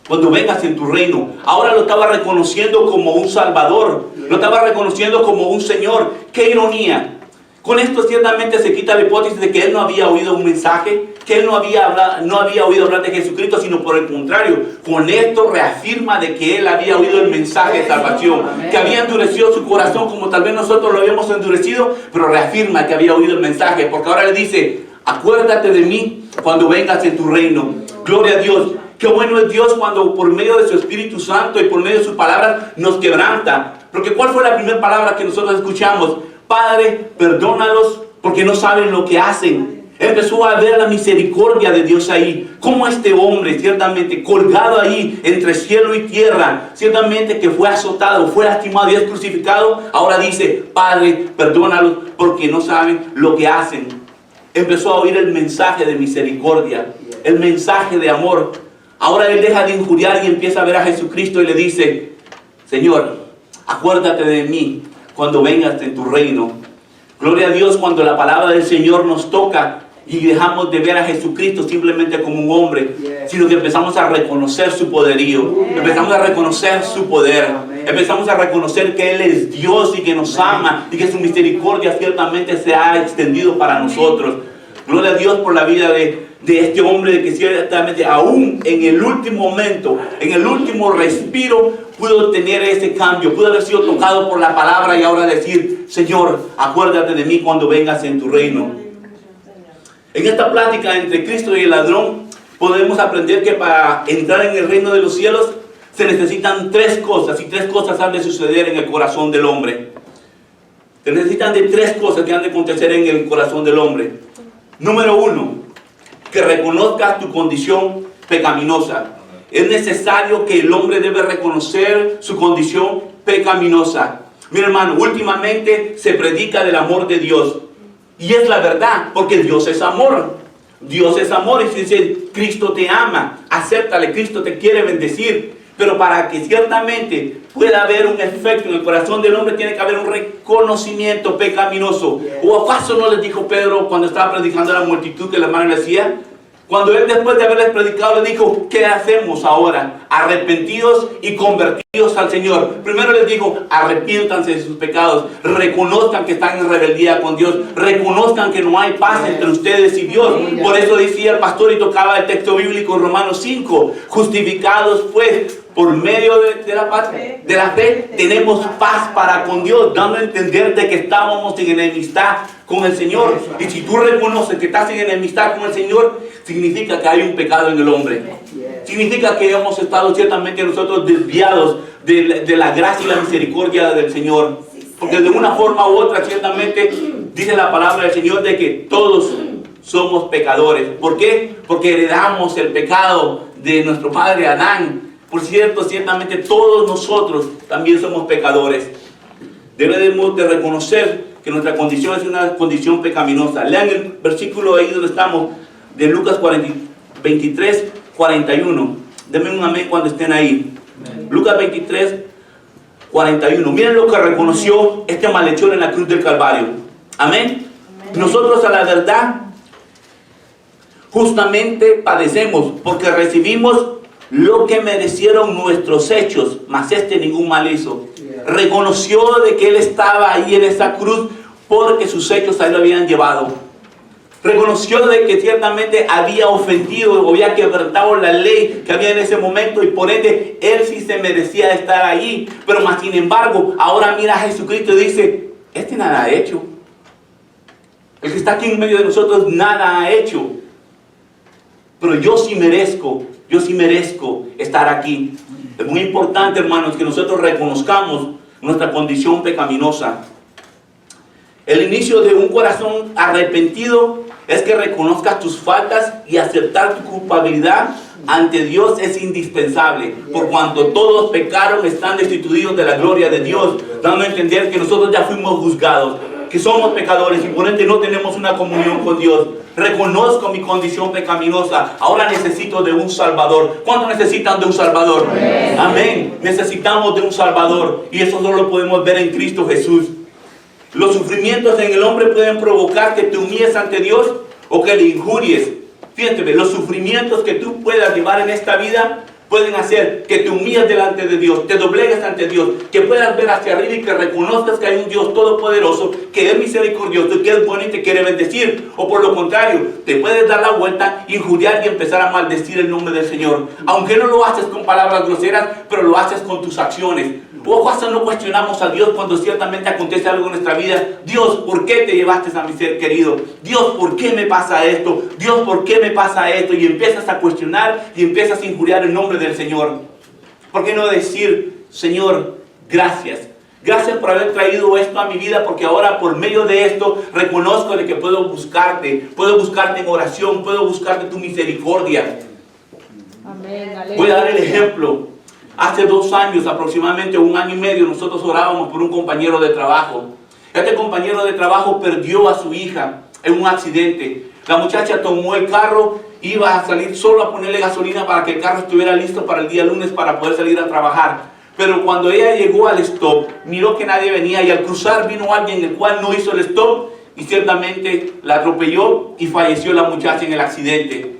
cuando vengas en tu reino. Ahora lo estaba reconociendo como un Salvador, lo estaba reconociendo como un Señor. ¡Qué ironía! Con esto ciertamente se quita la hipótesis de que él no había oído un mensaje, que él no había oído hablar de Jesucristo, sino por el contrario, con esto reafirma de que él había oído el mensaje de salvación, que había endurecido su corazón como tal vez nosotros lo habíamos endurecido, pero reafirma que había oído el mensaje, porque ahora le dice, acuérdate de mí cuando vengas en tu reino. Gloria a Dios. Qué bueno es Dios cuando por medio de su Espíritu Santo y por medio de su palabra nos quebranta. Porque ¿cuál fue la primera palabra que nosotros escuchamos? Padre, perdónalos porque no saben lo que hacen. Empezó a ver la misericordia de Dios ahí. Como este hombre, ciertamente, colgado ahí entre cielo y tierra, ciertamente que fue azotado, fue lastimado y es crucificado, ahora dice, Padre, perdónalos porque no saben lo que hacen. Empezó a oír el mensaje de misericordia, el mensaje de amor. Ahora él deja de injuriar y empieza a ver a Jesucristo y le dice, Señor, acuérdate de mí cuando vengas en tu reino. Gloria a Dios cuando la palabra del Señor nos toca y dejamos de ver a Jesucristo simplemente como un hombre, sino que empezamos a reconocer su poderío, empezamos a reconocer su poder, empezamos a reconocer que Él es Dios y que nos ama y que su misericordia ciertamente se ha extendido para nosotros. Gloria a Dios por la vida de este hombre, de que ciertamente aún en el último momento, en el último respiro, pudo tener ese cambio, pudo haber sido tocado por la palabra y ahora decir, Señor, acuérdate de mí cuando vengas en tu reino. En esta plática entre Cristo y el ladrón, podemos aprender que para entrar en el reino de los cielos se necesitan tres cosas, y tres cosas han de suceder en el corazón del hombre. Se necesitan de tres cosas que han de acontecer en el corazón del hombre. Número uno, que reconozcas tu condición pecaminosa. Es necesario que el hombre debe reconocer su condición pecaminosa. Mira, hermano, últimamente se predica del amor de Dios. Y es la verdad, porque Dios es amor. Dios es amor y dice, Cristo te ama, acéptale, Cristo te quiere bendecir. Pero para que ciertamente pueda haber un efecto en el corazón del hombre, tiene que haber un reconocimiento pecaminoso. ¿O acaso no les dijo Pedro cuando estaba predicando a la multitud que la hermana le decía? Cuando él después de haberles predicado le dijo, ¿qué hacemos ahora? Arrepentidos y convertidos al Señor. Primero les dijo, arrepiéntanse de sus pecados, reconozcan que están en rebeldía con Dios, reconozcan que no hay paz entre ustedes y Dios. Por eso decía el pastor y tocaba el texto bíblico en Romanos 5, justificados pues por medio de la fe, tenemos paz para con Dios, dando a entender de que estábamos en enemistad con el Señor. Y si tú reconoces que estás en enemistad con el Señor, significa que hay un pecado en el hombre. Significa que hemos estado ciertamente nosotros desviados de la gracia y la misericordia del Señor. Porque de una forma u otra, ciertamente, dice la palabra del Señor de que todos somos pecadores. ¿Por qué? Porque heredamos el pecado de nuestro padre Adán. Por cierto, ciertamente todos nosotros también somos pecadores. Debemos de reconocer que nuestra condición es una condición pecaminosa. Lean el versículo ahí donde estamos, de Lucas 23, 41. Denme un amén cuando estén ahí. Lucas 23, 41. Miren lo que reconoció este malhechor en la cruz del Calvario. Amén. Nosotros, a la verdad, justamente padecemos porque recibimos lo que merecieron nuestros hechos, mas ningún mal hizo. Reconoció de que él estaba ahí en esa cruz porque sus hechos ahí lo habían llevado. Reconoció de que ciertamente había ofendido o había quebrantado la ley que había en ese momento, y por ende él sí se merecía estar ahí. Pero más sin embargo, ahora mira a Jesucristo y dice, nada ha hecho. El que está aquí en medio de nosotros nada ha hecho. Pero yo sí merezco estar aquí. Es muy importante, hermanos, que nosotros reconozcamos nuestra condición pecaminosa. El inicio de un corazón arrepentido es que reconozcas tus faltas, y aceptar tu culpabilidad ante Dios es indispensable. Por cuanto todos pecaron, están destituidos de la gloria de Dios, dando a entender que nosotros ya fuimos juzgados, que somos pecadores y por ende no tenemos una comunión con Dios. Reconozco mi condición pecaminosa. Ahora necesito de un Salvador. ¿Cuántos necesitan de un Salvador? Amén. Necesitamos de un Salvador, y eso solo lo podemos ver en Cristo Jesús. Los sufrimientos en el hombre pueden provocar que te humilles ante Dios o que le injuries. Fíjate, los sufrimientos que tú puedas llevar en esta vida pueden hacer que te humilles delante de Dios, te doblegues ante Dios, que puedas ver hacia arriba y que reconozcas que hay un Dios todopoderoso, que es misericordioso, que es bueno y te quiere bendecir. O por lo contrario, te puedes dar la vuelta, injuriar y empezar a maldecir el nombre del Señor. Aunque no lo haces con palabras groseras, pero lo haces con tus acciones. O hasta no cuestionamos a Dios cuando ciertamente acontece algo en nuestra vida. Dios, ¿por qué te llevaste a mi ser querido? Dios, ¿por qué me pasa esto? Dios, ¿por qué me pasa esto? Y empiezas a cuestionar y empiezas a injuriar el nombre del Señor. ¿Por qué no decir, Señor, gracias? Gracias por haber traído esto a mi vida, porque ahora por medio de esto reconozco de que puedo buscarte en oración, puedo buscarte tu misericordia. Amén. Voy a dar el ejemplo. Hace 2 años, aproximadamente 1 año y medio, nosotros orábamos por un compañero de trabajo. Este compañero de trabajo perdió a su hija en un accidente. La muchacha tomó el carro, iba a salir solo a ponerle gasolina para que el carro estuviera listo para el día lunes para poder salir a trabajar. Pero cuando ella llegó al stop, miró que nadie venía, y al cruzar vino alguien el cual no hizo el stop y ciertamente la atropelló y falleció la muchacha en el accidente.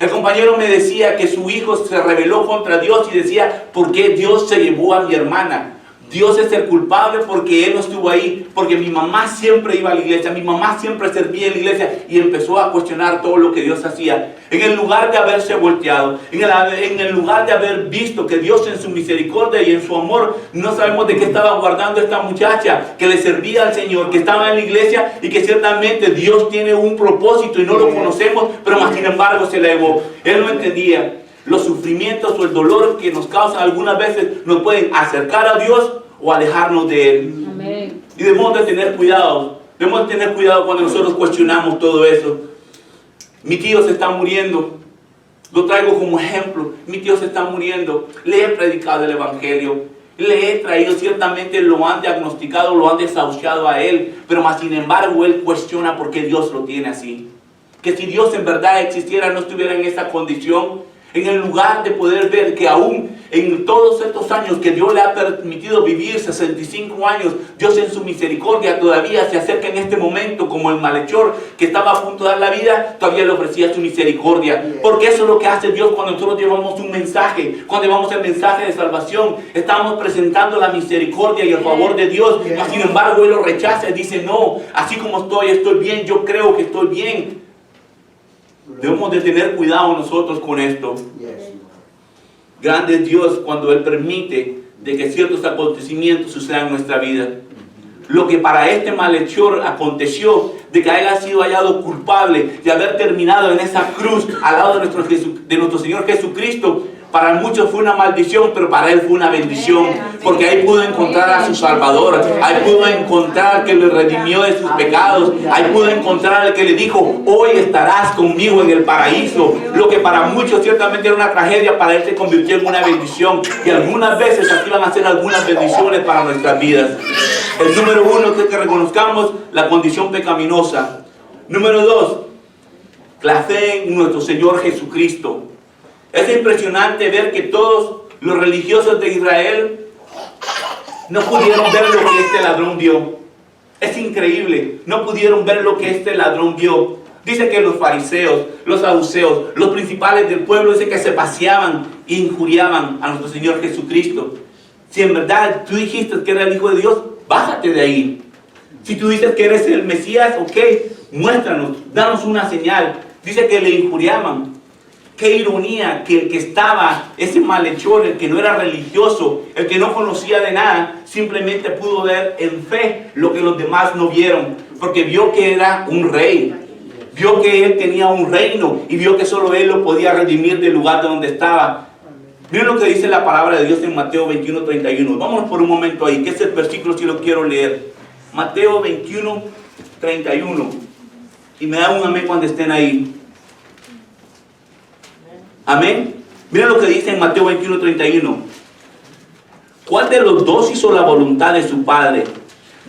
El compañero me decía que su hijo se rebeló contra Dios y decía, ¿por qué Dios se llevó a mi hermana? Dios es el culpable porque Él no estuvo ahí, porque mi mamá siempre iba a la iglesia, mi mamá siempre servía en la iglesia, y empezó a cuestionar todo lo que Dios hacía. En el lugar de haberse volteado, en el lugar de haber visto que Dios en su misericordia y en su amor, no sabemos de qué estaba guardando esta muchacha, que le servía al Señor, que estaba en la iglesia y que ciertamente Dios tiene un propósito y no lo conocemos, pero más sin embargo se elevó. Él no entendía. Los sufrimientos o el dolor que nos causan algunas veces nos pueden acercar a Dios o alejarnos de Él. Amén. Y debemos de tener cuidado. Debemos de tener cuidado cuando nosotros cuestionamos todo eso. Mi tío se está muriendo. Lo traigo como ejemplo. Mi tío se está muriendo. Le he predicado el Evangelio. Le he traído, ciertamente lo han diagnosticado, lo han desahuciado a él. Pero más sin embargo, él cuestiona por qué Dios lo tiene así. Que si Dios en verdad existiera, no estuviera en esa condición. En el lugar de poder ver que aún en todos estos años que Dios le ha permitido vivir, 65 años, Dios en su misericordia todavía se acerca en este momento, como el malhechor que estaba a punto de dar la vida, todavía le ofrecía su misericordia. Porque eso es lo que hace Dios cuando nosotros llevamos un mensaje, cuando llevamos el mensaje de salvación. Estamos presentando la misericordia y el favor de Dios, mas sin embargo Él lo rechaza y dice, no, así como estoy bien, yo creo que estoy bien. Debemos de tener cuidado nosotros con esto. Grande es Dios cuando Él permite de que ciertos acontecimientos sucedan en nuestra vida. Lo que para este malhechor aconteció, de que haya sido hallado culpable de haber terminado en esa cruz al lado de nuestro Señor Jesucristo, Para muchos fue una maldición, pero para él fue una bendición, porque ahí pudo encontrar a su Salvador, ahí pudo encontrar que le redimió de sus pecados, ahí pudo encontrar al que le dijo, hoy estarás conmigo en el paraíso. Lo que para muchos ciertamente era una tragedia, para él se convirtió en una bendición, y algunas veces aquí van a ser algunas bendiciones para nuestras vidas. El número 1 es que reconozcamos la condición pecaminosa. Número 2, la fe en nuestro Señor Jesucristo. Es impresionante ver que todos los religiosos de Israel no pudieron ver lo que este ladrón vio. Es increíble, no pudieron ver lo que este ladrón vio. Dice que los fariseos, los saduceos, los principales del pueblo, dice que se paseaban e injuriaban a nuestro Señor Jesucristo. Si en verdad tú dijiste que era el Hijo de Dios, bájate de ahí. Si tú dices que eres el Mesías, ok, muéstranos, danos una señal. Dice que le injuriaban. Qué ironía que el que estaba, ese malhechor, el que no era religioso, el que no conocía de nada, simplemente pudo ver en fe lo que los demás no vieron, porque vio que era un rey, vio que él tenía un reino y vio que solo él lo podía redimir del lugar de donde estaba. Miren lo que dice la palabra de Dios en Mateo 21:31. Vámonos por un momento ahí, que es el versículo si lo quiero leer. Mateo 21:31. Y me da un amén cuando estén ahí. Amén. Miren lo que dice en Mateo 21:31. ¿Cuál de los dos hizo la voluntad de su padre?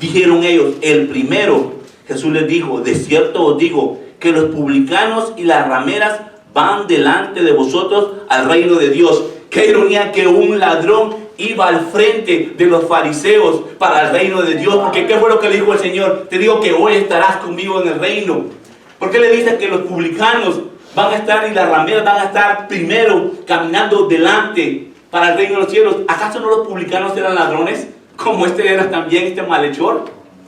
Dijeron ellos, el primero. Jesús les dijo, de cierto os digo, que los publicanos y las rameras van delante de vosotros al reino de Dios. Qué ironía que un ladrón iba al frente de los fariseos para el reino de Dios. Porque ¿qué fue lo que le dijo el Señor? Te digo que hoy estarás conmigo en el reino. ¿Por qué le dice que los publicanos van a estar y las rameras van a estar primero caminando delante para el reino de los cielos? ¿Acaso no los publicanos eran ladrones? Como este era también este malhechor.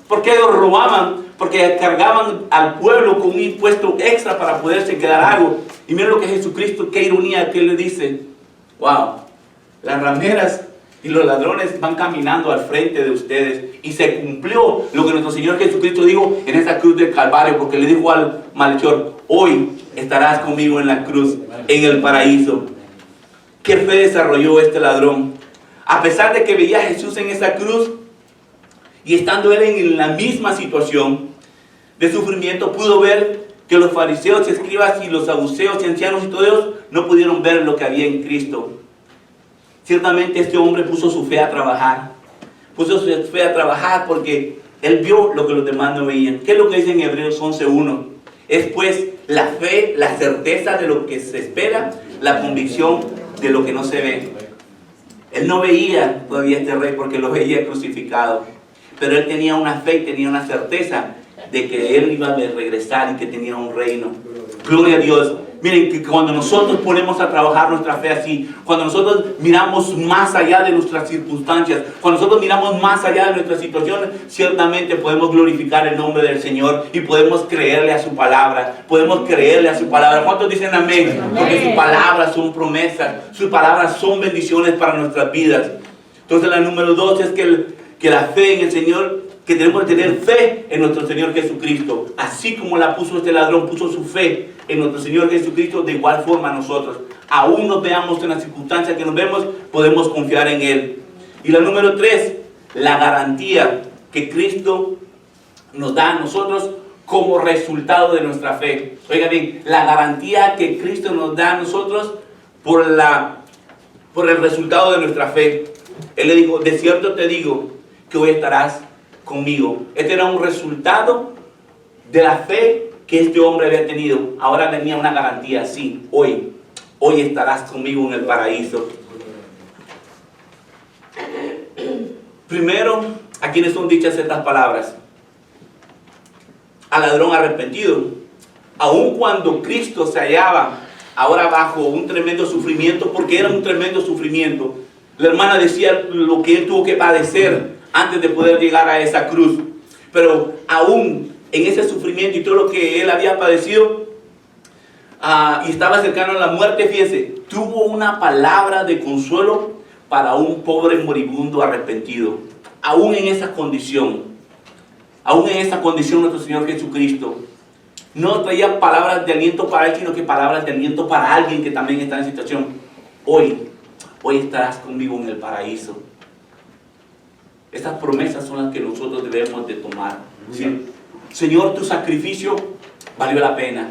¿Por qué los robaban? Porque cargaban al pueblo con un impuesto extra para poderse quedar algo. Y miren lo que Jesucristo, qué ironía que él le dice. Wow, las rameras y los ladrones van caminando al frente de ustedes. Y se cumplió lo que nuestro Señor Jesucristo dijo en esa cruz del Calvario, porque le dijo al malhechor, hoy estarás conmigo en la cruz, en el paraíso. ¿Qué fe desarrolló este ladrón? A pesar de que veía a Jesús en esa cruz y estando él en la misma situación de sufrimiento, pudo ver que los fariseos, escribas y los saduceos y ancianos y todos ellos no pudieron ver lo que había en Cristo. Ciertamente este hombre puso su fe a trabajar. Puso su fe a trabajar porque él vio lo que los demás no veían. ¿Qué es lo que dice en Hebreos 11:1? Es pues la fe, la certeza de lo que se espera, la convicción de lo que no se ve. Él no veía todavía a este rey porque lo veía crucificado, pero él tenía una fe y tenía una certeza de que él iba a regresar y que tenía un reino. Gloria a Dios. Miren que cuando nosotros ponemos a trabajar nuestra fe así, cuando nosotros miramos más allá de nuestras circunstancias, cuando nosotros miramos más allá de nuestras situaciones, ciertamente podemos glorificar el nombre del Señor y podemos creerle a su palabra. Podemos creerle a su palabra. ¿Cuántos dicen amén? Porque sus palabras son promesas, sus palabras son bendiciones para nuestras vidas. Entonces la número 2 es que la fe en el Señor, que tenemos que tener fe en nuestro Señor Jesucristo. Así como la puso este ladrón, puso su fe en nuestro Señor Jesucristo, de igual forma nosotros. Aún nos veamos en las circunstancias que nos vemos, podemos confiar en Él. Y la número 3, la garantía que Cristo nos da a nosotros como resultado de nuestra fe. Oiga bien, la garantía que Cristo nos da a nosotros por el resultado de nuestra fe. Él le dijo, de cierto te digo que hoy estarás conmigo. Este era un resultado de la fe que este hombre había tenido. Ahora tenía una garantía, sí, hoy estarás conmigo en el paraíso. Primero, ¿a quiénes son dichas estas palabras? Al ladrón arrepentido. Aun cuando Cristo se hallaba ahora bajo un tremendo sufrimiento, porque era un tremendo sufrimiento. La hermana decía lo que él tuvo que padecer antes de poder llegar a esa cruz. Pero aún en ese sufrimiento y todo lo que él había padecido, y estaba cercano a la muerte, fíjese, tuvo una palabra de consuelo para un pobre moribundo arrepentido. Aún en esa condición nuestro Señor Jesucristo no traía palabras de aliento para él, sino que palabras de aliento para alguien que también está en situación. hoy estarás conmigo en el paraíso. Estas promesas son las que nosotros debemos de tomar. ¿Sí? Señor, tu sacrificio valió la pena.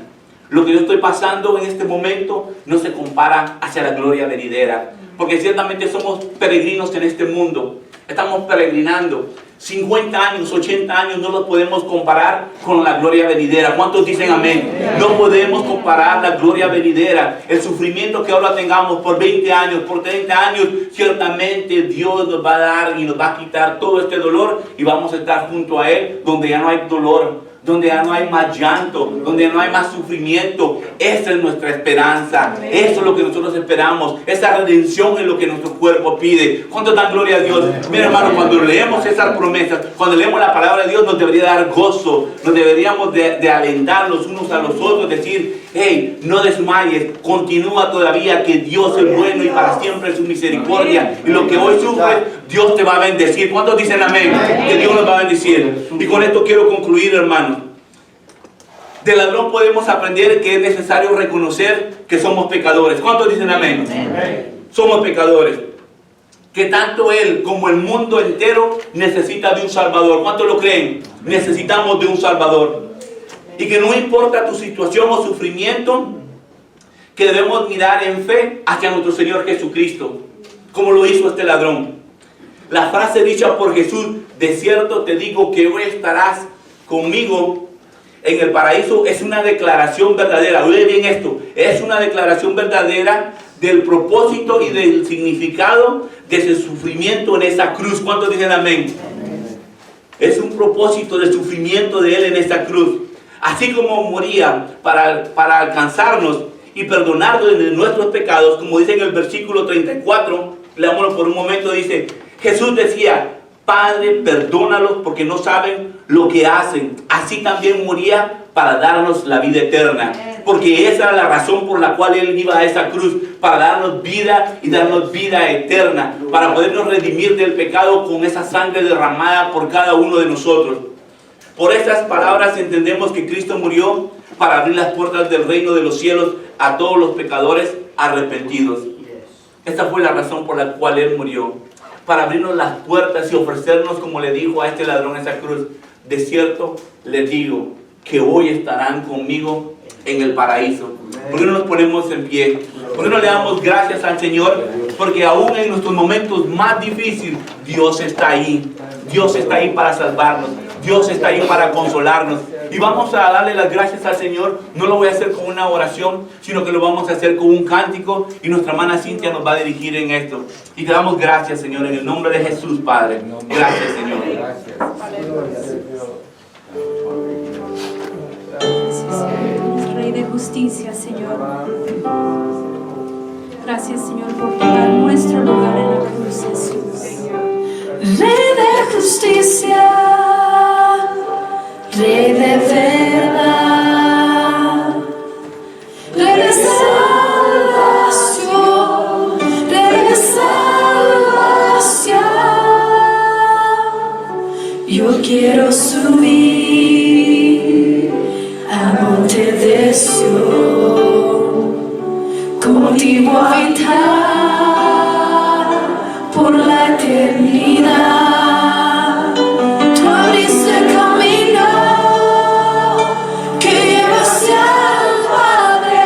Lo que yo estoy pasando en este momento no se compara hacia la gloria venidera. Porque ciertamente somos peregrinos en este mundo. Estamos peregrinando. 50 años, 80 años no los podemos comparar con la gloria venidera. ¿Cuántos dicen amén? No podemos comparar la gloria venidera. El sufrimiento que ahora tengamos por 20 años, por 30 años, ciertamente Dios nos va a dar y nos va a quitar todo este dolor y vamos a estar junto a Él donde ya no hay dolor, donde ya no hay más llanto, donde ya no hay más sufrimiento. Esa es nuestra esperanza. Eso es lo que nosotros esperamos. Esa redención es lo que nuestro cuerpo pide. ¿Cuánto dan gloria a Dios? Mira, hermano, cuando leemos esas promesas, cuando leemos la palabra de Dios, nos debería dar gozo. Nos deberíamos de alentar los unos a los otros, decir, hey, no desmayes, continúa todavía, que Dios es bueno y para siempre es su misericordia. Y lo que hoy sufres, Dios te va a bendecir. ¿Cuántos dicen amén? Que Dios nos va a bendecir. Y con esto quiero concluir, hermano. Del ladrón podemos aprender que es necesario reconocer que somos pecadores. ¿Cuántos dicen amén? Somos pecadores. Que tanto él como el mundo entero necesita de un Salvador. ¿Cuántos lo creen? Necesitamos de un Salvador. Y que no importa tu situación o sufrimiento, que debemos mirar en fe hacia nuestro Señor Jesucristo, como lo hizo este ladrón. La frase dicha por Jesús, de cierto te digo que hoy estarás conmigo en el paraíso, es una declaración verdadera. Oye bien esto, es una declaración verdadera del propósito y del significado de ese sufrimiento en esa cruz. ¿Cuántos dicen amén? Es un propósito de sufrimiento de Él en esa cruz. Así como moría para alcanzarnos y perdonarnos de nuestros pecados, como dice en el versículo 34, leámoslo por un momento, dice, Jesús decía, Padre, perdónalos porque no saben lo que hacen. Así también moría para darnos la vida eterna. Porque esa era la razón por la cual Él iba a esa cruz, para darnos vida y darnos vida eterna, para podernos redimir del pecado con esa sangre derramada por cada uno de nosotros. Por estas palabras entendemos que Cristo murió para abrir las puertas del reino de los cielos a todos los pecadores arrepentidos. Esta fue la razón por la cual Él murió, para abrirnos las puertas y ofrecernos, como le dijo a este ladrón en esa cruz, de cierto les digo que hoy estarán conmigo en el paraíso. ¿Por qué no nos ponemos en pie? ¿Por qué no le damos gracias al Señor? Porque aún en nuestros momentos más difíciles, Dios está ahí. Dios está ahí para salvarnos. Dios está ahí para consolarnos. Y vamos a darle las gracias al Señor. No lo voy a hacer con una oración, sino que lo vamos a hacer con un cántico. Y nuestra hermana Cintia nos va a dirigir en esto. Y te damos gracias, Señor, en el nombre de Jesús, Padre. Gracias, Señor. Rey de justicia, Señor. Gracias, Señor, por tomar nuestro lugar en la cruz, Jesús. Rey de justicia, Rey de verdad, Rey de salvación, Rey de salvación. Yo quiero subir al monte de Sion, contigo habitar por la eternidad. Tú abriste el camino que lleva hacia el Padre,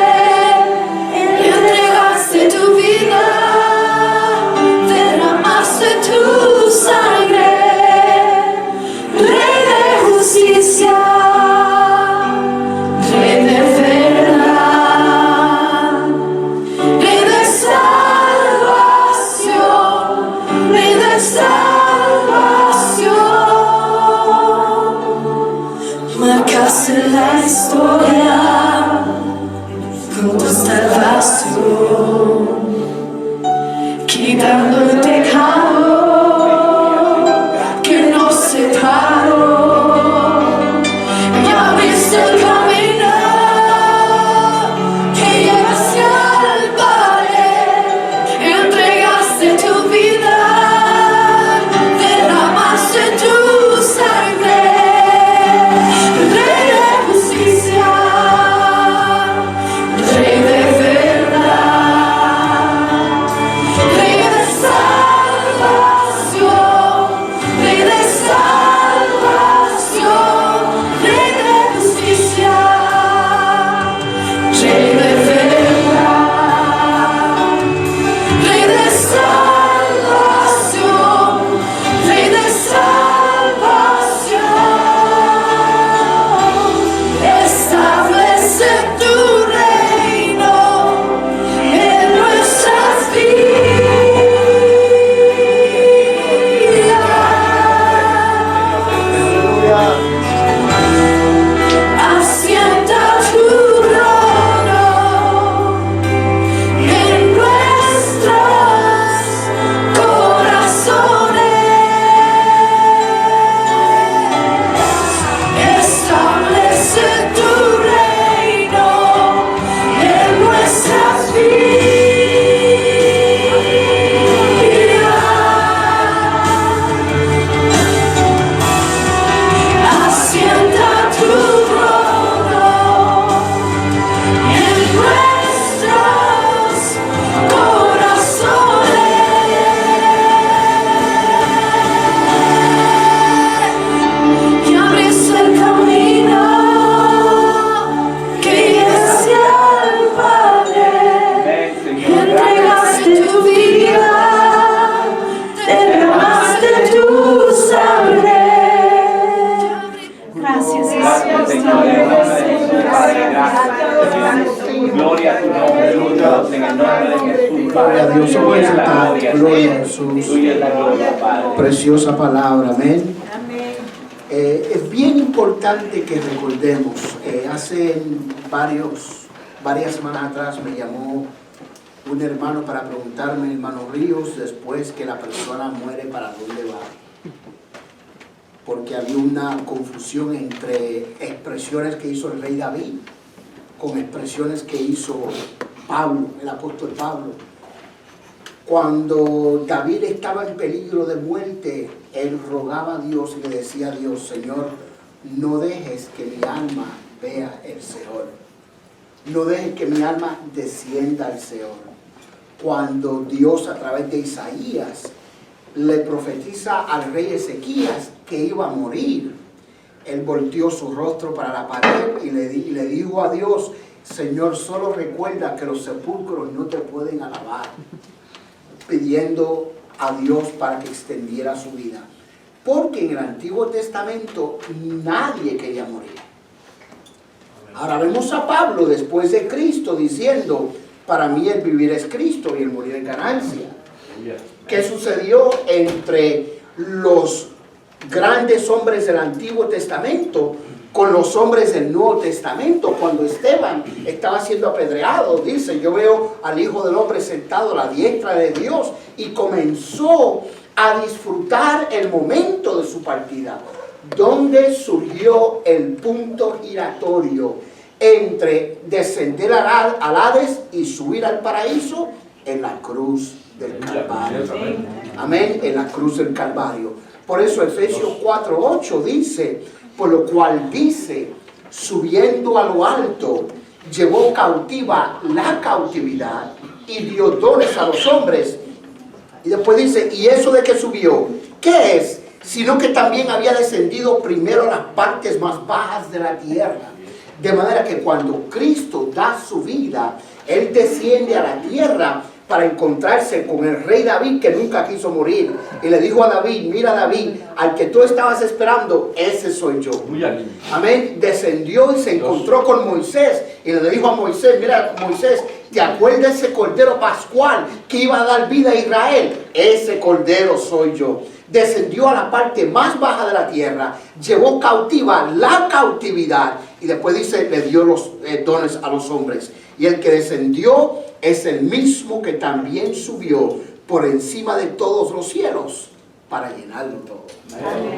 entregaste tu vida, derramaste tu sangre. Rey de justicia, Rey de verdad, Rey de salvación, Rey de salvación. Marcaste la historia con tu salvación, quitando el pecado que nos separó. Y abriste el camino que lleva hacia el Padre, entregaste tu vida, derramaste tu sangre. Rey de justicia, Rey de verdad, Precioso mensaje. Gloria a Jesús. Tuya es la gloria, Padre. Preciosa palabra, amén. Amén. Es bien importante que recordemos, hace varias semanas atrás me llamó un hermano para preguntarme, hermano Ríos, después que la persona muere, ¿para dónde va? Porque había una confusión entre expresiones que hizo el rey David con expresiones que hizo Pablo, el apóstol Pablo. Cuando David estaba en peligro de muerte, él rogaba a Dios y le decía a Dios, Señor, no dejes que mi alma vea el Seol. No dejes que mi alma descienda al Seol. Cuando Dios a través de Isaías le profetiza al rey Ezequías que iba a morir, él volteó su rostro para la pared y le dijo a Dios, Señor, solo recuerda que los sepulcros no te pueden alabar, pidiendo a Dios para que extendiera su vida. Porque en el Antiguo Testamento nadie quería morir. Ahora vemos a Pablo después de Cristo diciendo, para mí el vivir es Cristo y el morir es ganancia. ¿Qué sucedió entre los grandes hombres del Antiguo Testamento con los hombres del Nuevo Testamento? Cuando Esteban estaba siendo apedreado, dice, yo veo al Hijo del Hombre sentado a la diestra de Dios, y comenzó a disfrutar el momento de su partida, donde surgió el punto giratorio entre descender al Hades y subir al paraíso en la cruz del Calvario. Amén, en la cruz del Calvario. Por eso Efesios 4:8 dice, por lo cual dice, subiendo a lo alto, llevó cautiva la cautividad y dio dones a los hombres. Y después dice, ¿y eso de qué subió? ¿Qué es? Sino que también había descendido primero a las partes más bajas de la tierra. De manera que cuando Cristo da su vida, Él desciende a la tierra para encontrarse con el rey David, que nunca quiso morir. Y le dijo a David, mira David, al que tú estabas esperando, ese soy yo. Amén. Descendió y se encontró con Moisés. Y le dijo a Moisés, mira Moisés, ¿te acuerdas ese cordero pascual que iba a dar vida a Israel? Ese cordero soy yo. Descendió a la parte más baja de la tierra, llevó cautiva la cautividad y después dice, le dio los dones a los hombres. Y el que descendió es el mismo que también subió por encima de todos los cielos para llenarlo todo.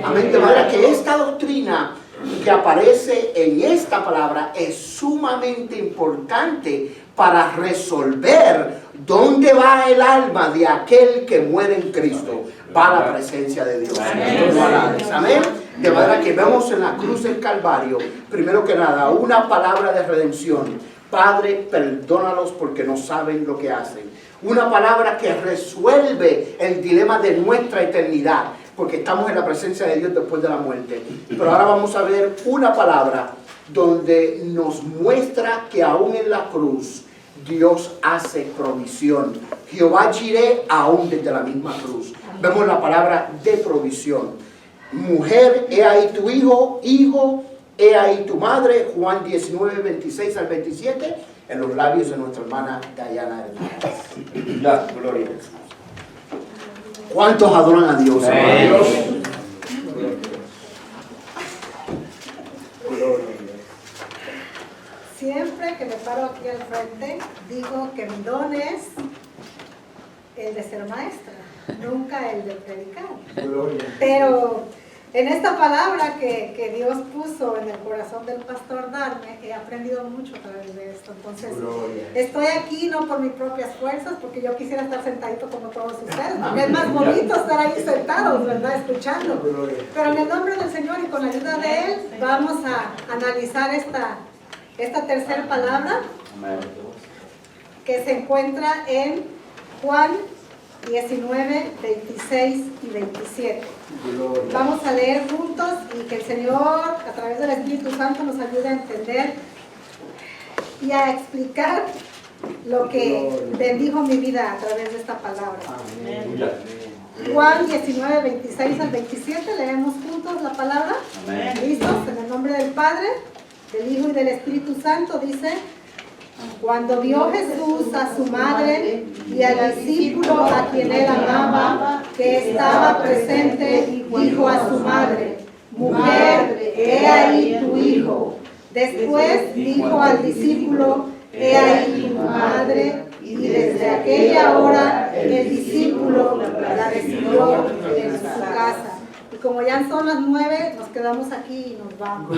Amén. De manera que esta doctrina que aparece en esta palabra es sumamente importante para resolver dónde va el alma de aquel que muere en Cristo. Va a la presencia de Dios. Amén. De manera que vemos en la cruz del Calvario, primero que nada, una palabra de redención. Padre, perdónalos porque no saben lo que hacen. Una palabra que resuelve el dilema de nuestra eternidad, porque estamos en la presencia de Dios después de la muerte. Pero ahora vamos a ver una palabra donde nos muestra que aún en la cruz Dios hace provisión. Jehová Jireh aún desde la misma cruz. Vemos la palabra de provisión. Mujer, he ahí tu hijo, hijo, he ahí tu madre. Juan 19, 26 al 27, en los labios de nuestra hermana Diana Hernández. Gloria a Jesús. ¿Cuántos adoran a Dios? Gloria. Siempre que me paro aquí al frente, digo que mi don es el de ser maestra, nunca el de predicar. Gloria. Pero en esta palabra que Dios puso en el corazón del pastor darme, he aprendido mucho a través de esto. Entonces, estoy aquí no por mis propias fuerzas, porque yo quisiera estar sentadito como todos ustedes, porque es más bonito estar ahí sentados, ¿verdad? Escuchando. Pero en el nombre del Señor y con la ayuda de Él, vamos a analizar esta tercera palabra que se encuentra en Juan 19, 26 y 27. Vamos a leer juntos y que el Señor, a través del Espíritu Santo, nos ayude a entender y a explicar lo que bendijo mi vida a través de esta palabra. Juan 19, 26 al 27, leemos juntos la palabra. Amén. ¿Listos? En el nombre del Padre, del Hijo y del Espíritu Santo, dice: Cuando vio Jesús a su madre y al discípulo a quien él amaba, que estaba presente, dijo a su madre: Mujer, he ahí tu hijo. Después dijo al discípulo: He ahí tu madre. Y desde aquella hora el discípulo la recibió en su casa. Y como ya son las 9, nos quedamos aquí y nos vamos.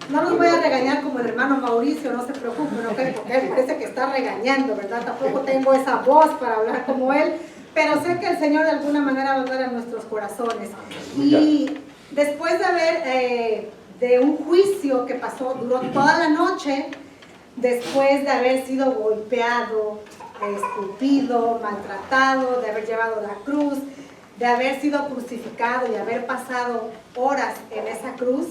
No los voy a regañar como el hermano Mauricio, no se preocupen, ¿no? Porque él parece que está regañando, ¿verdad? Tampoco tengo esa voz para hablar como él, pero sé que el Señor de alguna manera va a hablar a nuestros corazones. Y después de haber, de un juicio que pasó, duró toda la noche, después de haber sido golpeado, escupido, maltratado, de haber llevado la cruz, de haber sido crucificado y haber pasado horas en esa cruz,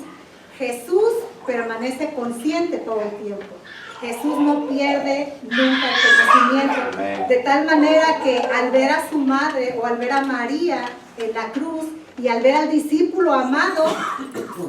Jesús permanece consciente todo el tiempo. Jesús no pierde nunca el conocimiento, de tal manera que al ver a su madre o al ver a María en la cruz y al ver al discípulo amado,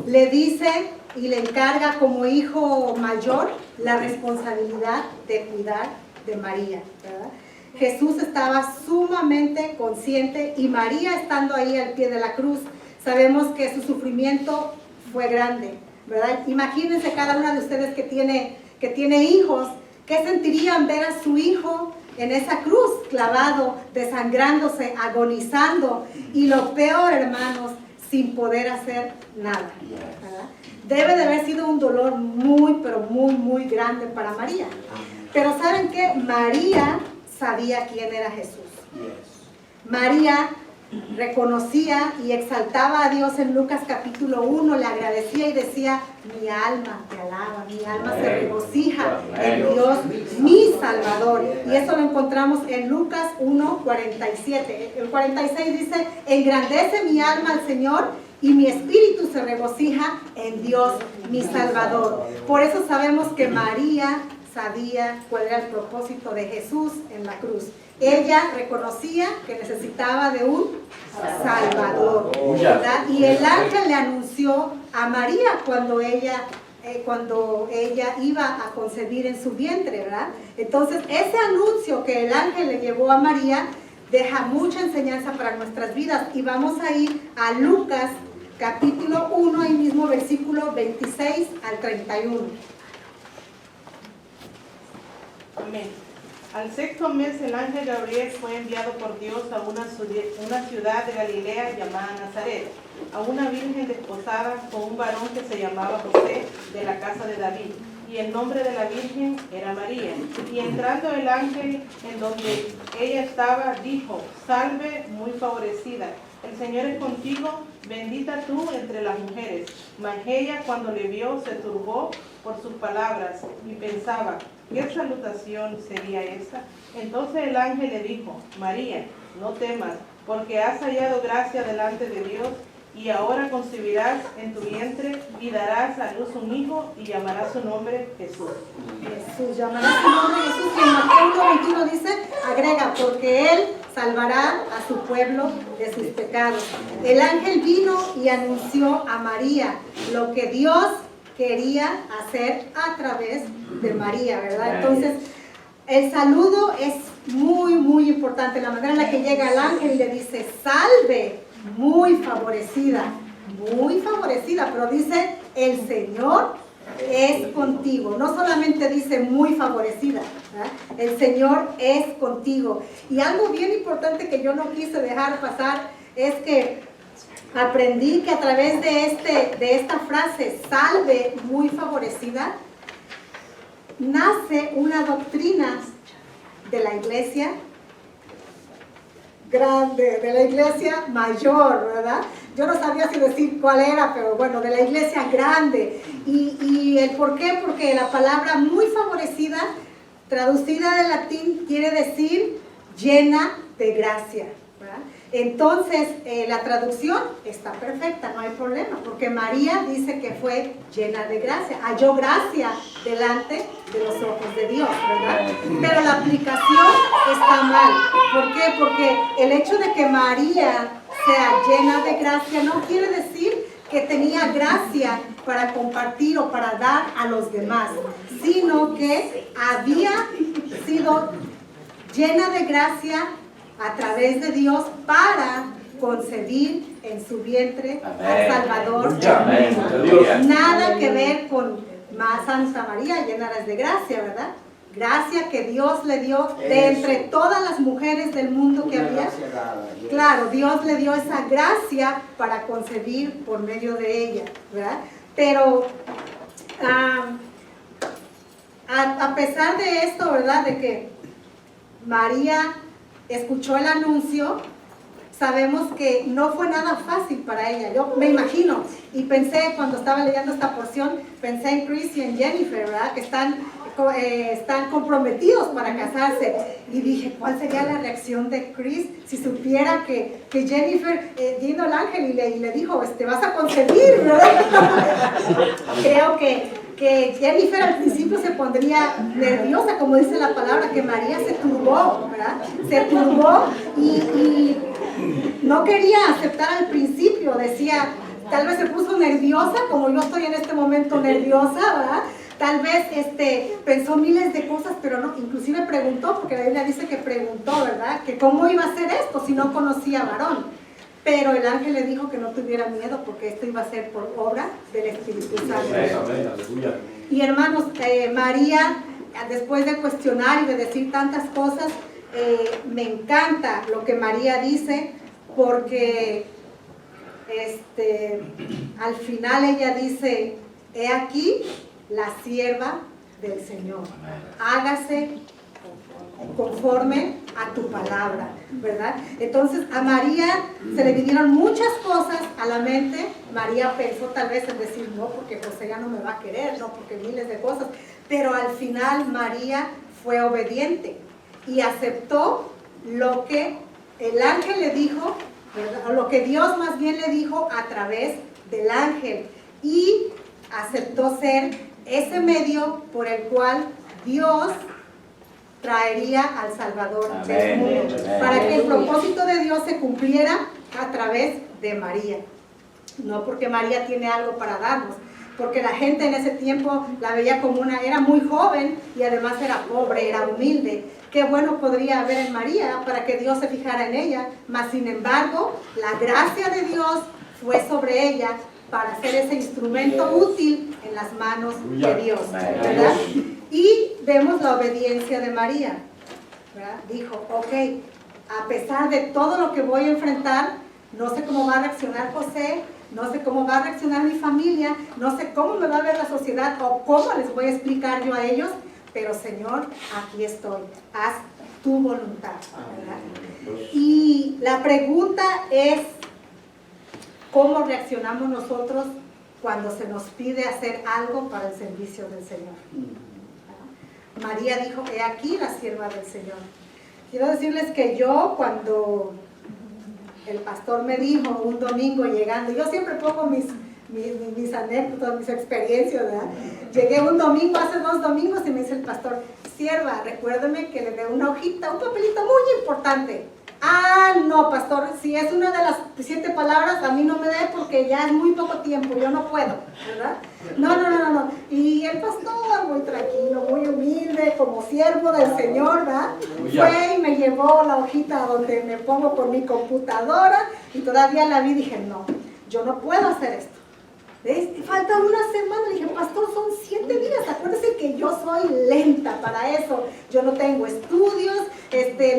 le dice y le encarga como hijo mayor la responsabilidad de cuidar de María, ¿verdad? Jesús estaba sumamente consciente y María estando ahí al pie de la cruz, sabemos que su sufrimiento fue grande, ¿verdad? Imagínense cada una de ustedes que tiene hijos, ¿qué sentirían ver a su hijo en esa cruz, clavado, desangrándose, agonizando? Y lo peor, hermanos, sin poder hacer nada, ¿verdad? Debe de haber sido un dolor muy, pero muy, muy grande para María. Pero ¿saben qué? María sabía quién era Jesús. María reconocía y exaltaba a Dios en Lucas capítulo 1, le agradecía y decía: mi alma te alaba, mi alma se regocija en Dios, mi Salvador. Y eso lo encontramos en Lucas 1:47. El 46 dice: engrandece mi alma al Señor y mi espíritu se regocija en Dios, mi Salvador. Por eso sabemos que María sabía cuál era el propósito de Jesús en la cruz. Ella reconocía que necesitaba de un Salvador, ¿verdad? Y el ángel le anunció a María cuando ella iba a concebir en su vientre, ¿verdad? Entonces, ese anuncio que el ángel le llevó a María deja mucha enseñanza para nuestras vidas. Y vamos a ir a Lucas capítulo 1, ahí mismo versículo 26 al 31. Amén. Al sexto mes el ángel Gabriel fue enviado por Dios a una ciudad de Galilea llamada Nazaret, a una virgen desposada con un varón que se llamaba José, de la casa de David, y el nombre de la virgen era María. Y entrando el ángel en donde ella estaba, dijo: salve, muy favorecida, el Señor es contigo, bendita tú entre las mujeres. Mas ella, cuando le vio, se turbó por sus palabras y pensaba: ¿qué salutación sería esta? Entonces el ángel le dijo: María, no temas, porque has hallado gracia delante de Dios, y ahora concebirás en tu vientre y darás a luz un hijo y llamarás su nombre Jesús. Jesús, llamará su nombre Jesús, que en Mateo 1:21 dice, agrega, porque él salvará a su pueblo de sus pecados. El ángel vino y anunció a María lo que Dios quería hacer a través de María, ¿verdad? Entonces, el saludo es muy, muy importante. La manera en la que llega el ángel le dice: salve, muy favorecida, pero dice: el Señor es contigo. No solamente dice muy favorecida, ¿verdad? El Señor es contigo. Y algo bien importante que yo no quise dejar pasar es que aprendí que a través de esta frase, salve, muy favorecida, nace una doctrina de la iglesia grande, de la iglesia mayor, ¿verdad? Yo no sabía si decir cuál era, pero bueno, de la iglesia grande. Y el por qué, porque la palabra muy favorecida, traducida del latín, quiere decir llena de gracia, ¿verdad? Entonces, la traducción está perfecta, no hay problema, porque María dice que fue llena de gracia, halló gracia delante de los ojos de Dios, ¿verdad? Pero la aplicación está mal. ¿Por qué? Porque el hecho de que María sea llena de gracia no quiere decir que tenía gracia para compartir o para dar a los demás, sino que había sido llena de gracia a través de Dios para concebir en su vientre al Salvador. Nada que ver con Santa María, llena de gracia, ¿verdad? Gracia que Dios le dio de entre todas las mujeres del mundo que había. Claro, Dios le dio esa gracia para concebir por medio de ella, ¿verdad? Pero a pesar de esto, ¿verdad? De que María escuchó el anuncio, sabemos que no fue nada fácil para ella. Yo me imagino y pensé cuando estaba leyendo esta porción, pensé en Chris y en Jennifer, ¿verdad? Que están comprometidos para casarse, y dije, ¿cuál sería la reacción de Chris si supiera que Jennifer vino al ángel y le dijo, vas a concebir, ¿verdad? Creo que Jennifer al principio se pondría nerviosa, como dice la palabra, que María se turbó, ¿verdad? Se turbó y no quería aceptar al principio, decía, tal vez se puso nerviosa, como yo estoy en este momento nerviosa, ¿verdad? Tal vez pensó miles de cosas, pero no, inclusive preguntó, porque la Biblia dice que preguntó, ¿verdad? Que cómo iba a ser esto si no conocía varón. Pero el ángel le dijo que no tuviera miedo, porque esto iba a ser por obra del Espíritu Santo. Y hermanos, María, después de cuestionar y de decir tantas cosas, me encanta lo que María dice, porque al final ella dice, he aquí la sierva del Señor, hágase conforme a tu palabra, ¿verdad? Entonces a María se le vinieron muchas cosas a la mente. María pensó tal vez en decir, no, porque José ya no me va a querer, no, porque miles de cosas, pero al final María fue obediente y aceptó lo que el ángel le dijo, ¿verdad? O lo que Dios más bien le dijo a través del ángel, y aceptó ser ese medio por el cual Dios traería al Salvador del mundo, para que el propósito de Dios se cumpliera a través de María. No porque María tiene algo para darnos, porque la gente en ese tiempo la veía como era muy joven y además era pobre, era humilde. Qué bueno podría haber en María para que Dios se fijara en ella, mas sin embargo la gracia de Dios fue sobre ella para ser ese instrumento útil en las manos de Dios, ¿verdad? Y vemos la obediencia de María, ¿verdad? Dijo, ok, a pesar de todo lo que voy a enfrentar, no sé cómo va a reaccionar José, no sé cómo va a reaccionar mi familia, no sé cómo me va a ver la sociedad o cómo les voy a explicar yo a ellos, pero Señor, aquí estoy, haz tu voluntad, ¿verdad? Y la pregunta es, ¿cómo reaccionamos nosotros cuando se nos pide hacer algo para el servicio del Señor? María dijo, he aquí la sierva del Señor. Quiero decirles que yo, cuando el pastor me dijo un domingo llegando, yo siempre pongo mis anécdotas, mis experiencias, ¿verdad? Llegué un domingo, hace 2 domingos, y me dice el pastor, sierva, recuérdeme que le dé una hojita, un papelito muy importante. Ah, no, pastor, si es una de las 7 palabras, a mí no me dé porque ya es muy poco tiempo, yo no puedo, ¿verdad? No. Y el pastor, muy tranquilo, muy humilde, como siervo del Señor, ¿verdad? Fue y me llevó la hojita donde me pongo con mi computadora, y todavía la vi y dije, no, yo no puedo hacer esto. ¿Ves? Falta una semana. Le dije, pastor, son 7 días. Acuérdese que yo soy lenta para eso. Yo no tengo estudios,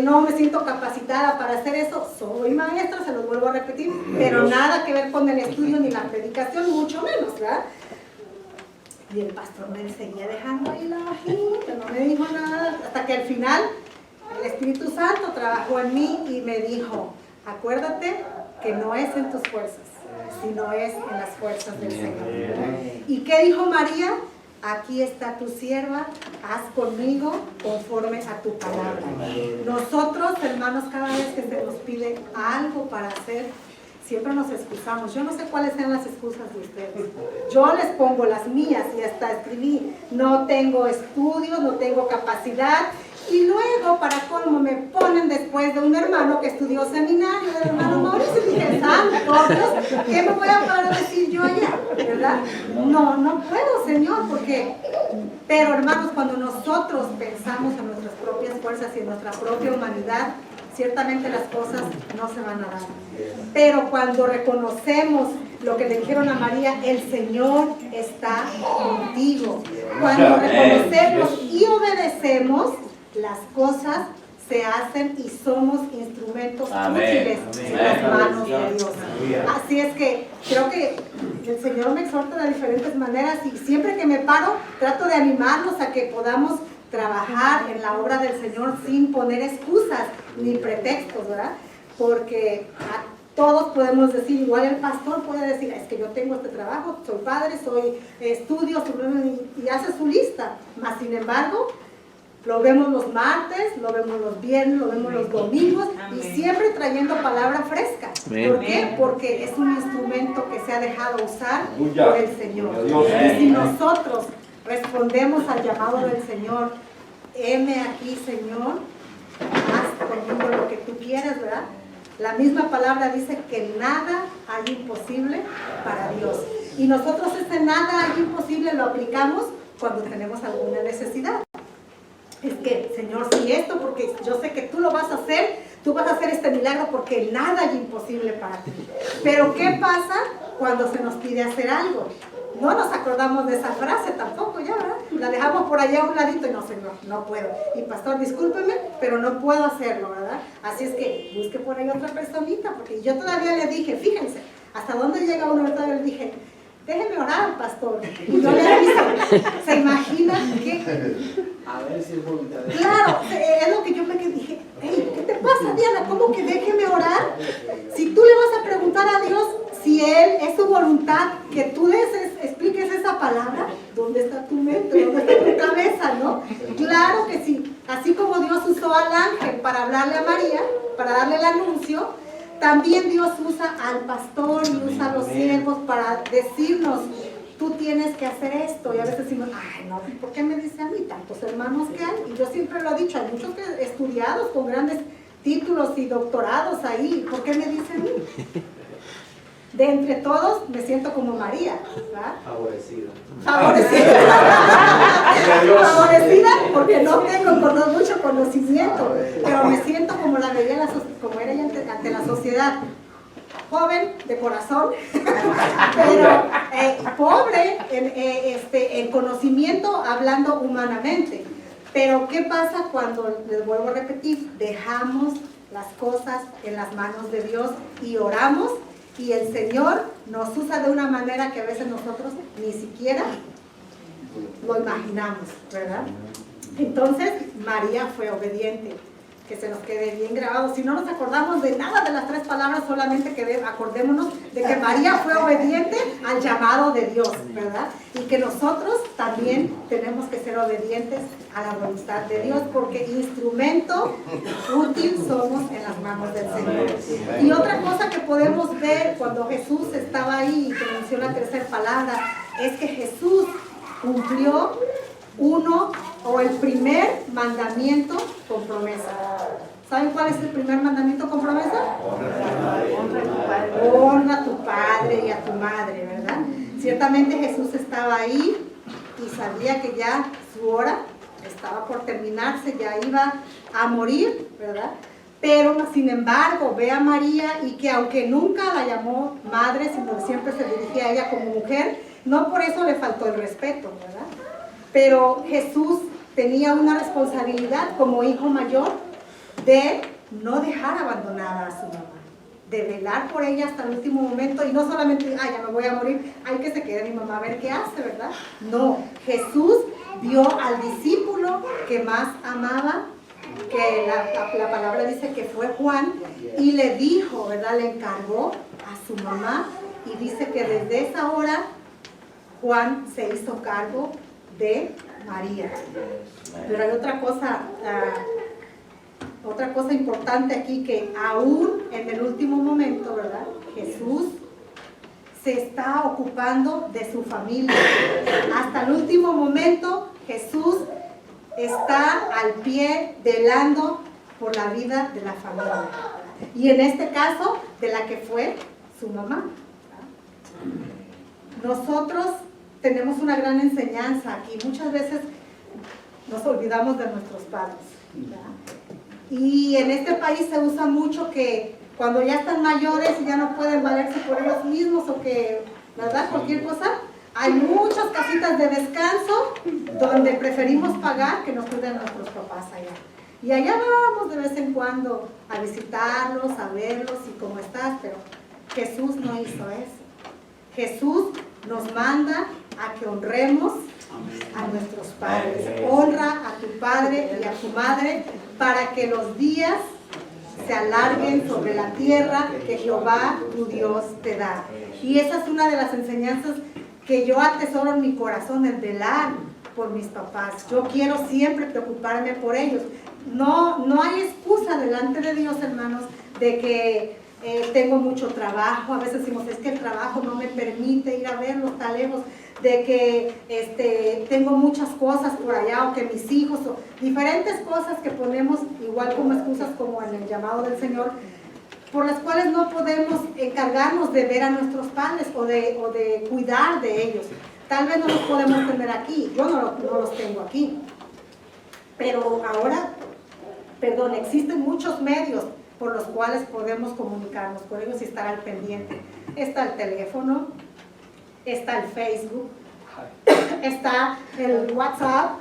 no me siento capacitada para hacer eso. Soy maestra, se los vuelvo a repetir, pero nada que ver con el estudio ni la predicación, mucho menos, ¿verdad? Y el pastor me seguía dejando ahí la hojita, no me dijo nada, hasta que al final el Espíritu Santo trabajó en mí y me dijo, acuérdate que no es en tus fuerzas, sino es en las fuerzas del Señor. ¿Y qué dijo María? Aquí está tu sierva, haz conmigo conforme a tu palabra. Nosotros, hermanos, cada vez que se nos pide algo para hacer, siempre nos excusamos. Yo no sé cuáles sean las excusas de ustedes. Yo les pongo las mías y hasta escribí, no tengo estudios, no tengo capacidad. Y luego, para colmo, me ponen después de un hermano que estudió seminario, del hermano Mauricio, y dije, santo Dios, ¿qué me voy a parar a decir yo allá, ¿verdad? No puedo, Señor, porque... Pero hermanos, cuando nosotros pensamos en nuestras propias fuerzas y en nuestra propia humanidad, ciertamente las cosas no se van a dar. Pero cuando reconocemos lo que le dijeron a María, el Señor está contigo. Cuando reconocemos y obedecemos, las cosas se hacen y somos instrumentos útiles en las manos de Dios. Así es que creo que el Señor me exhorta de diferentes maneras y siempre que me paro trato de animarnos a que podamos trabajar en la obra del Señor sin poner excusas ni pretextos, ¿verdad? Porque todos podemos decir, igual el pastor puede decir, es que yo tengo este trabajo, soy padre, estudio, y hace su lista, mas sin embargo, lo vemos los martes, lo vemos los viernes, lo vemos los domingos y siempre trayendo palabra fresca. ¿Por qué? Porque es un instrumento que se ha dejado usar por el Señor. Y si nosotros respondemos al llamado del Señor, heme aquí, Señor, haz conmigo lo que tú quieras, ¿verdad? La misma palabra dice que nada hay imposible para Dios. Y nosotros ese nada hay imposible lo aplicamos cuando tenemos alguna necesidad. Es que, Señor, si esto, porque yo sé que tú lo vas a hacer, tú vas a hacer este milagro porque nada hay imposible para ti. Pero ¿qué pasa cuando se nos pide hacer algo? No nos acordamos de esa frase tampoco ya, ¿verdad? La dejamos por allá a un ladito y no, Señor, no puedo. Y pastor, discúlpeme, pero no puedo hacerlo, ¿verdad? Así es que busque por ahí otra personita, porque yo todavía le dije, fíjense, hasta dónde llega uno, ¿verdad? Yo le dije, déjeme orar, pastor. Y yo le aviso, ¿se imagina qué? A ver si es voluntad de Dios. Claro, es lo que yo me dije, hey, ¿qué te pasa, Diana? ¿Cómo que déjeme orar? Si tú le vas a preguntar a Dios si Él es su voluntad, que tú expliques esa palabra, ¿dónde está tu mente? ¿Dónde está tu cabeza? ¿No? Claro que sí. Así como Dios usó al ángel para hablarle a María, para darle el anuncio, también Dios usa al pastor y usa a los siervos para decirnos, tú tienes que hacer esto. Y a veces decimos, ay no, ¿por qué me dice a mí? Tantos hermanos que hay. Y yo siempre lo he dicho, hay muchos estudiados con grandes títulos y doctorados ahí. ¿Por qué me dice a mí? De entre todos me siento como María, ¿verdad? Favorecida. Favorecida porque no tengo mucho conocimiento, pero me siento como la veía como era ella ante la sociedad. Joven de corazón, pero pobre en conocimiento, hablando humanamente. Pero ¿qué pasa cuando, les vuelvo a repetir, dejamos las cosas en las manos de Dios y oramos? Y el Señor nos usa de una manera que a veces nosotros ni siquiera lo imaginamos, ¿verdad? Entonces, María fue obediente. Que se nos quede bien grabado. Si no nos acordamos de nada de las tres palabras, solamente acordémonos de que María fue obediente al llamado de Dios, ¿verdad? Y que nosotros también tenemos que ser obedientes a la voluntad de Dios, porque instrumento útil somos en las manos del Señor. Y otra cosa que podemos ver cuando Jesús estaba ahí, y que menciona la tercera palabra, es que Jesús cumplió el primer mandamiento con promesa. ¿Saben cuál es el primer mandamiento con promesa? Honra a tu padre y a tu madre, ¿verdad? Ciertamente Jesús estaba ahí y sabía que ya su hora estaba por terminarse, ya iba a morir, ¿verdad? Pero sin embargo ve a María y que aunque nunca la llamó madre, sino siempre se dirigía a ella como mujer, no por eso le faltó el respeto, ¿verdad? Pero Jesús tenía una responsabilidad como hijo mayor de no dejar abandonada a su mamá, de velar por ella hasta el último momento y no solamente, ay, ya me voy a morir, ay, que se quede mi mamá a ver qué hace, ¿verdad? No, Jesús vio al discípulo que más amaba, que la palabra dice que fue Juan, y le dijo, ¿verdad? Le encargó a su mamá y dice que desde esa hora Juan se hizo cargo de María. Pero hay otra cosa importante aquí, que aún en el último momento, ¿verdad? Jesús se está ocupando de su familia. Hasta el último momento Jesús está al pie velando por la vida de la familia. Y en este caso, de la que fue su mamá. nosotros tenemos una gran enseñanza aquí. Muchas veces nos olvidamos de nuestros padres, ¿verdad? Y en este país se usa mucho que cuando ya están mayores y ya no pueden valerse por ellos mismos o que, ¿verdad? Cualquier cosa, hay muchas casitas de descanso donde preferimos pagar que nos cuiden nuestros papás allá. Y allá vamos de vez en cuando a visitarlos, a verlos y cómo estás, pero Jesús no hizo eso. Jesús nos manda a que honremos a nuestros padres. Honra a tu padre y a tu madre para que los días se alarguen sobre la tierra que Jehová tu Dios te da. Y esa es una de las enseñanzas que yo atesoro en mi corazón, el velar por mis papás. Yo quiero siempre preocuparme por ellos. No hay excusa delante de Dios, hermanos, de que tengo mucho trabajo. A veces decimos, es que el trabajo no me permite ir a verlos tan lejos, de que tengo muchas cosas por allá, o que mis hijos, o diferentes cosas que ponemos igual como excusas, como en el llamado del Señor, por las cuales no podemos encargarnos de ver a nuestros padres o de cuidar de ellos. Tal vez no los podemos tener aquí, yo no los tengo aquí, pero ahora, existen muchos medios por los cuales podemos comunicarnos con ellos y estar al pendiente. Está el teléfono, está el Facebook, está el WhatsApp,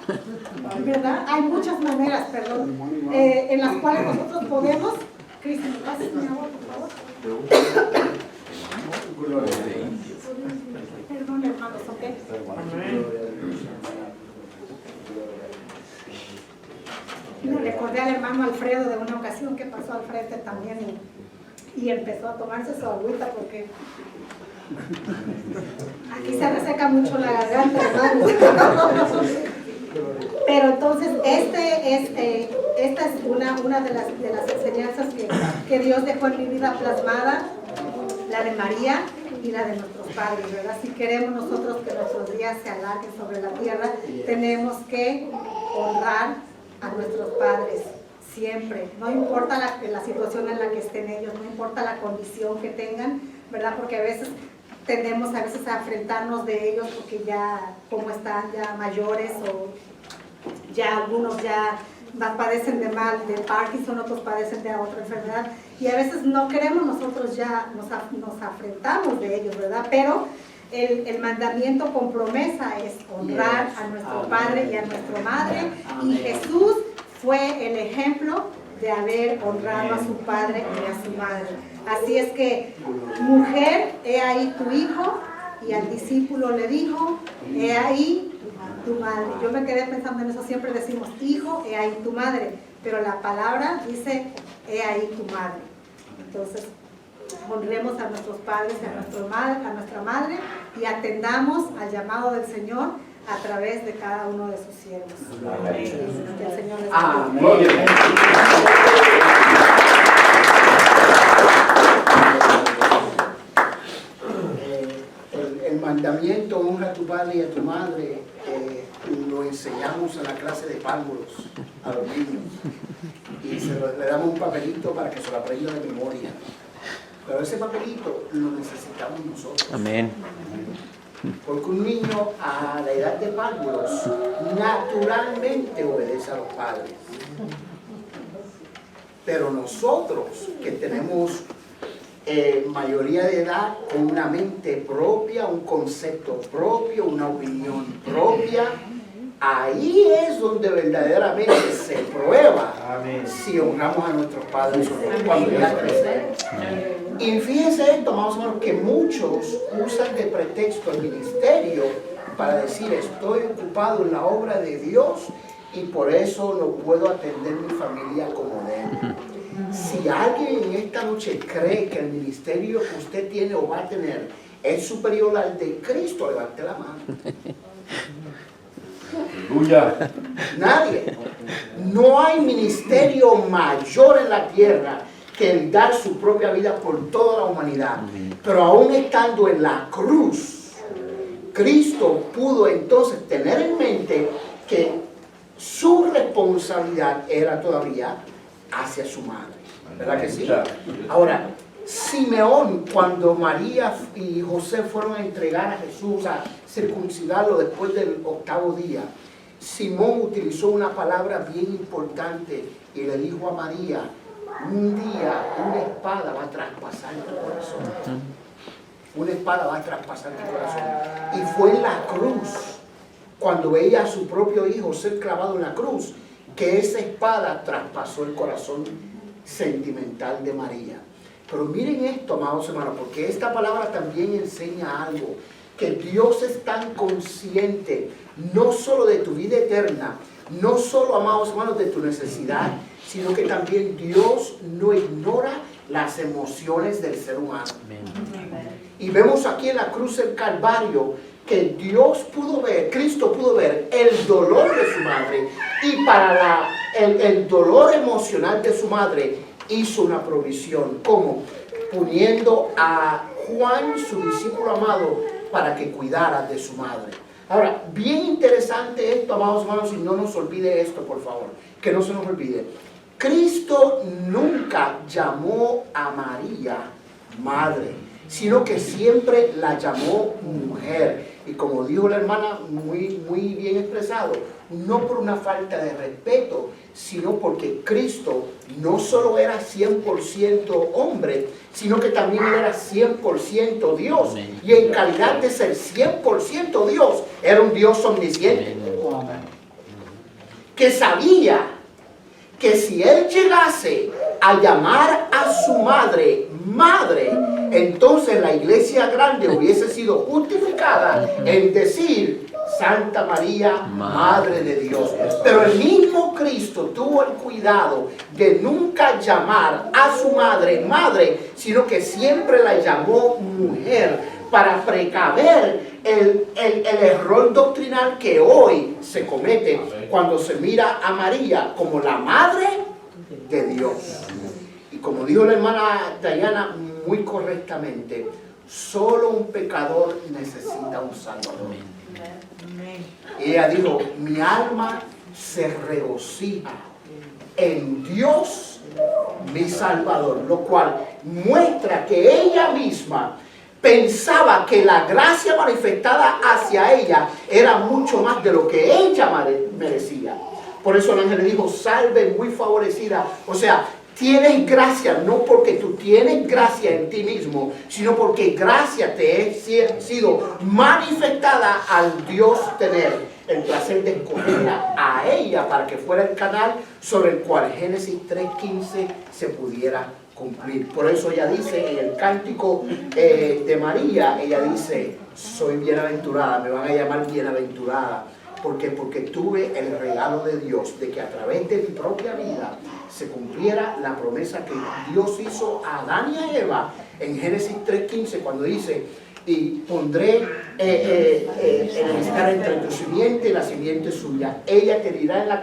¿verdad? Hay muchas maneras, en las cuales nosotros podemos. Cristi, ¿me pasas mi agua, por favor? Perdón, hermanos, ¿ok? Le recordé al hermano Alfredo de una ocasión que pasó al frente también y empezó a tomarse su agüita porque aquí se reseca mucho la garganta, hermano. Pero entonces esta es una de las enseñanzas que Dios dejó en mi vida plasmada, la de María y la de nuestros padres, ¿verdad? Si queremos nosotros que nuestros días se alarguen sobre la tierra, tenemos que honrar a nuestros padres siempre, no importa la situación en la que estén ellos, no importa la condición que tengan, ¿verdad? Porque a veces tendemos a enfrentarnos de ellos porque ya como están ya mayores, o ya algunos ya padecen de Parkinson, otros padecen de otra enfermedad, y a veces no queremos nosotros ya, nos afrentamos de ellos, ¿verdad? Pero el mandamiento con promesa es honrar a nuestro padre y a nuestra madre, y Jesús fue el ejemplo de haber honrado a su padre y a su madre. Así es que, mujer, he ahí tu hijo, y al discípulo le dijo, he ahí tu madre. Yo me quedé pensando en eso, siempre decimos, hijo, he ahí tu madre, pero la palabra dice, he ahí tu madre. Entonces, honremos a nuestros padres y a nuestra madre, y atendamos al llamado del Señor a través de cada uno de sus siervos. Que el Señor les bendiga. El mandamiento honra a tu padre y a tu madre lo enseñamos en la clase de párvulos a los niños, y le damos un papelito para que se lo aprenda de memoria, pero ese papelito lo necesitamos nosotros. Amén. Porque un niño a la edad de párvulos naturalmente obedece a los padres, pero nosotros que tenemos mayoría de edad, con una mente propia, un concepto propio, una opinión propia, ahí es donde verdaderamente se prueba si honramos a nuestros padres cuando ya crecemos. Y fíjense esto, más o menos, que muchos usan de pretexto el ministerio para decir, estoy ocupado en la obra de Dios y por eso no puedo atender mi familia como debe. Si alguien en esta noche cree que el ministerio que usted tiene o va a tener es superior al de Cristo, levante la mano. Aleluya. Nadie. No hay ministerio mayor en la tierra que el dar su propia vida por toda la humanidad. Pero aún estando en la cruz, Cristo pudo entonces tener en mente que su responsabilidad era todavía hacia su madre. ¿Verdad que sí? Ahora, Simeón, cuando María y José fueron a entregar a Jesús, a circuncidarlo después del 8º día, Simón utilizó una palabra bien importante y le dijo a María: un día una espada va a traspasar tu corazón. Una espada va a traspasar tu corazón. Y fue en la cruz, cuando veía a su propio hijo ser clavado en la cruz, que esa espada traspasó el corazón sentimental de María. Pero miren esto, amados hermanos, porque esta palabra también enseña algo, que Dios es tan consciente, no solo de tu vida eterna, no solo, amados hermanos, de tu necesidad, sino que también Dios no ignora las emociones del ser humano. Y vemos aquí en la cruz del Calvario que Dios pudo ver, Cristo pudo ver el dolor de su madre, y para el dolor emocional de su madre hizo una provisión. ¿Cómo? Poniendo a Juan, su discípulo amado, para que cuidara de su madre. Ahora, bien interesante esto, amados hermanos, y no nos olvide esto, por favor, que no se nos olvide. Cristo nunca llamó a María madre, sino que siempre la llamó mujer. Y como dijo la hermana, muy bien expresado, no por una falta de respeto, sino porque Cristo no solo era 100% hombre, sino que también era 100% Dios. Y en calidad de ser 100% Dios, era un Dios omnisciente, que sabía que si Él llegase a llamar a su madre, entonces la iglesia grande hubiese sido justificada en decir: Santa María, Madre de Dios. Pero el mismo Cristo tuvo el cuidado de nunca llamar a su madre, sino que siempre la llamó mujer, para precaver el error doctrinal que hoy se comete cuando se mira a María como la Madre de Dios. Y como dijo la hermana Diana muy correctamente, solo un pecador necesita un Salvador. Y ella dijo: mi alma se regocija en Dios mi Salvador, lo cual muestra que ella misma pensaba que la gracia manifestada hacia ella era mucho más de lo que ella merecía. Por eso el ángel le dijo: salve, muy favorecida. O sea, tienes gracia no porque tú tienes gracia en ti mismo, sino porque gracia te es sido manifestada al Dios tener el placer de escogerla a ella para que fuera el canal sobre el cual Génesis 3:15 se pudiera cumplir. Por eso ella dice en el cántico de María, ella dice: soy bienaventurada, me van a llamar bienaventurada. ¿Por qué? Porque tuve el regalo de Dios de que a través de mi propia vida se cumpliera la promesa que Dios hizo a Adán y a Eva en Génesis 3:15, cuando dice: y pondré enemistad entre tu simiente y la simiente suya. Ella te herirá en la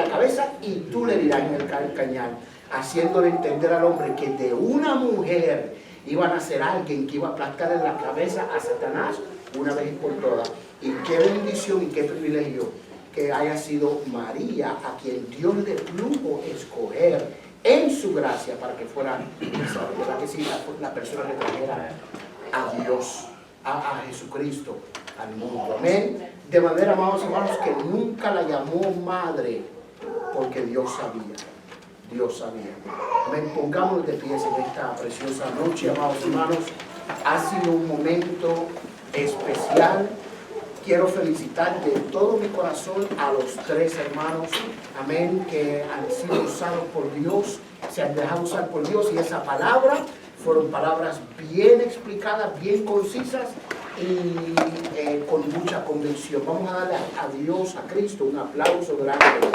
cabeza y tú le herirás en el cañal, haciéndole entender al hombre que de una mujer iba a nacer alguien que iba a aplastar en la cabeza a Satanás una vez y por todas. Y qué bendición y qué privilegio que haya sido María a quien Dios le plugo escoger en su gracia para que fuera, ¿verdad que sí?, la persona que trajera a Dios, a Jesucristo al mundo. Amén. De manera, amados hermanos, que nunca la llamó madre, porque Dios sabía. Dios sabía. Amén. Pongámonos de pies en esta preciosa noche, amados hermanos. Ha sido un momento especial. Quiero felicitar de todo mi corazón a los 3 hermanos, amén, que han sido usados por Dios, se han dejado usar por Dios, y esa palabra fueron palabras bien explicadas, bien concisas y con mucha convicción. Vamos a darle a Dios, a Cristo, un aplauso grande.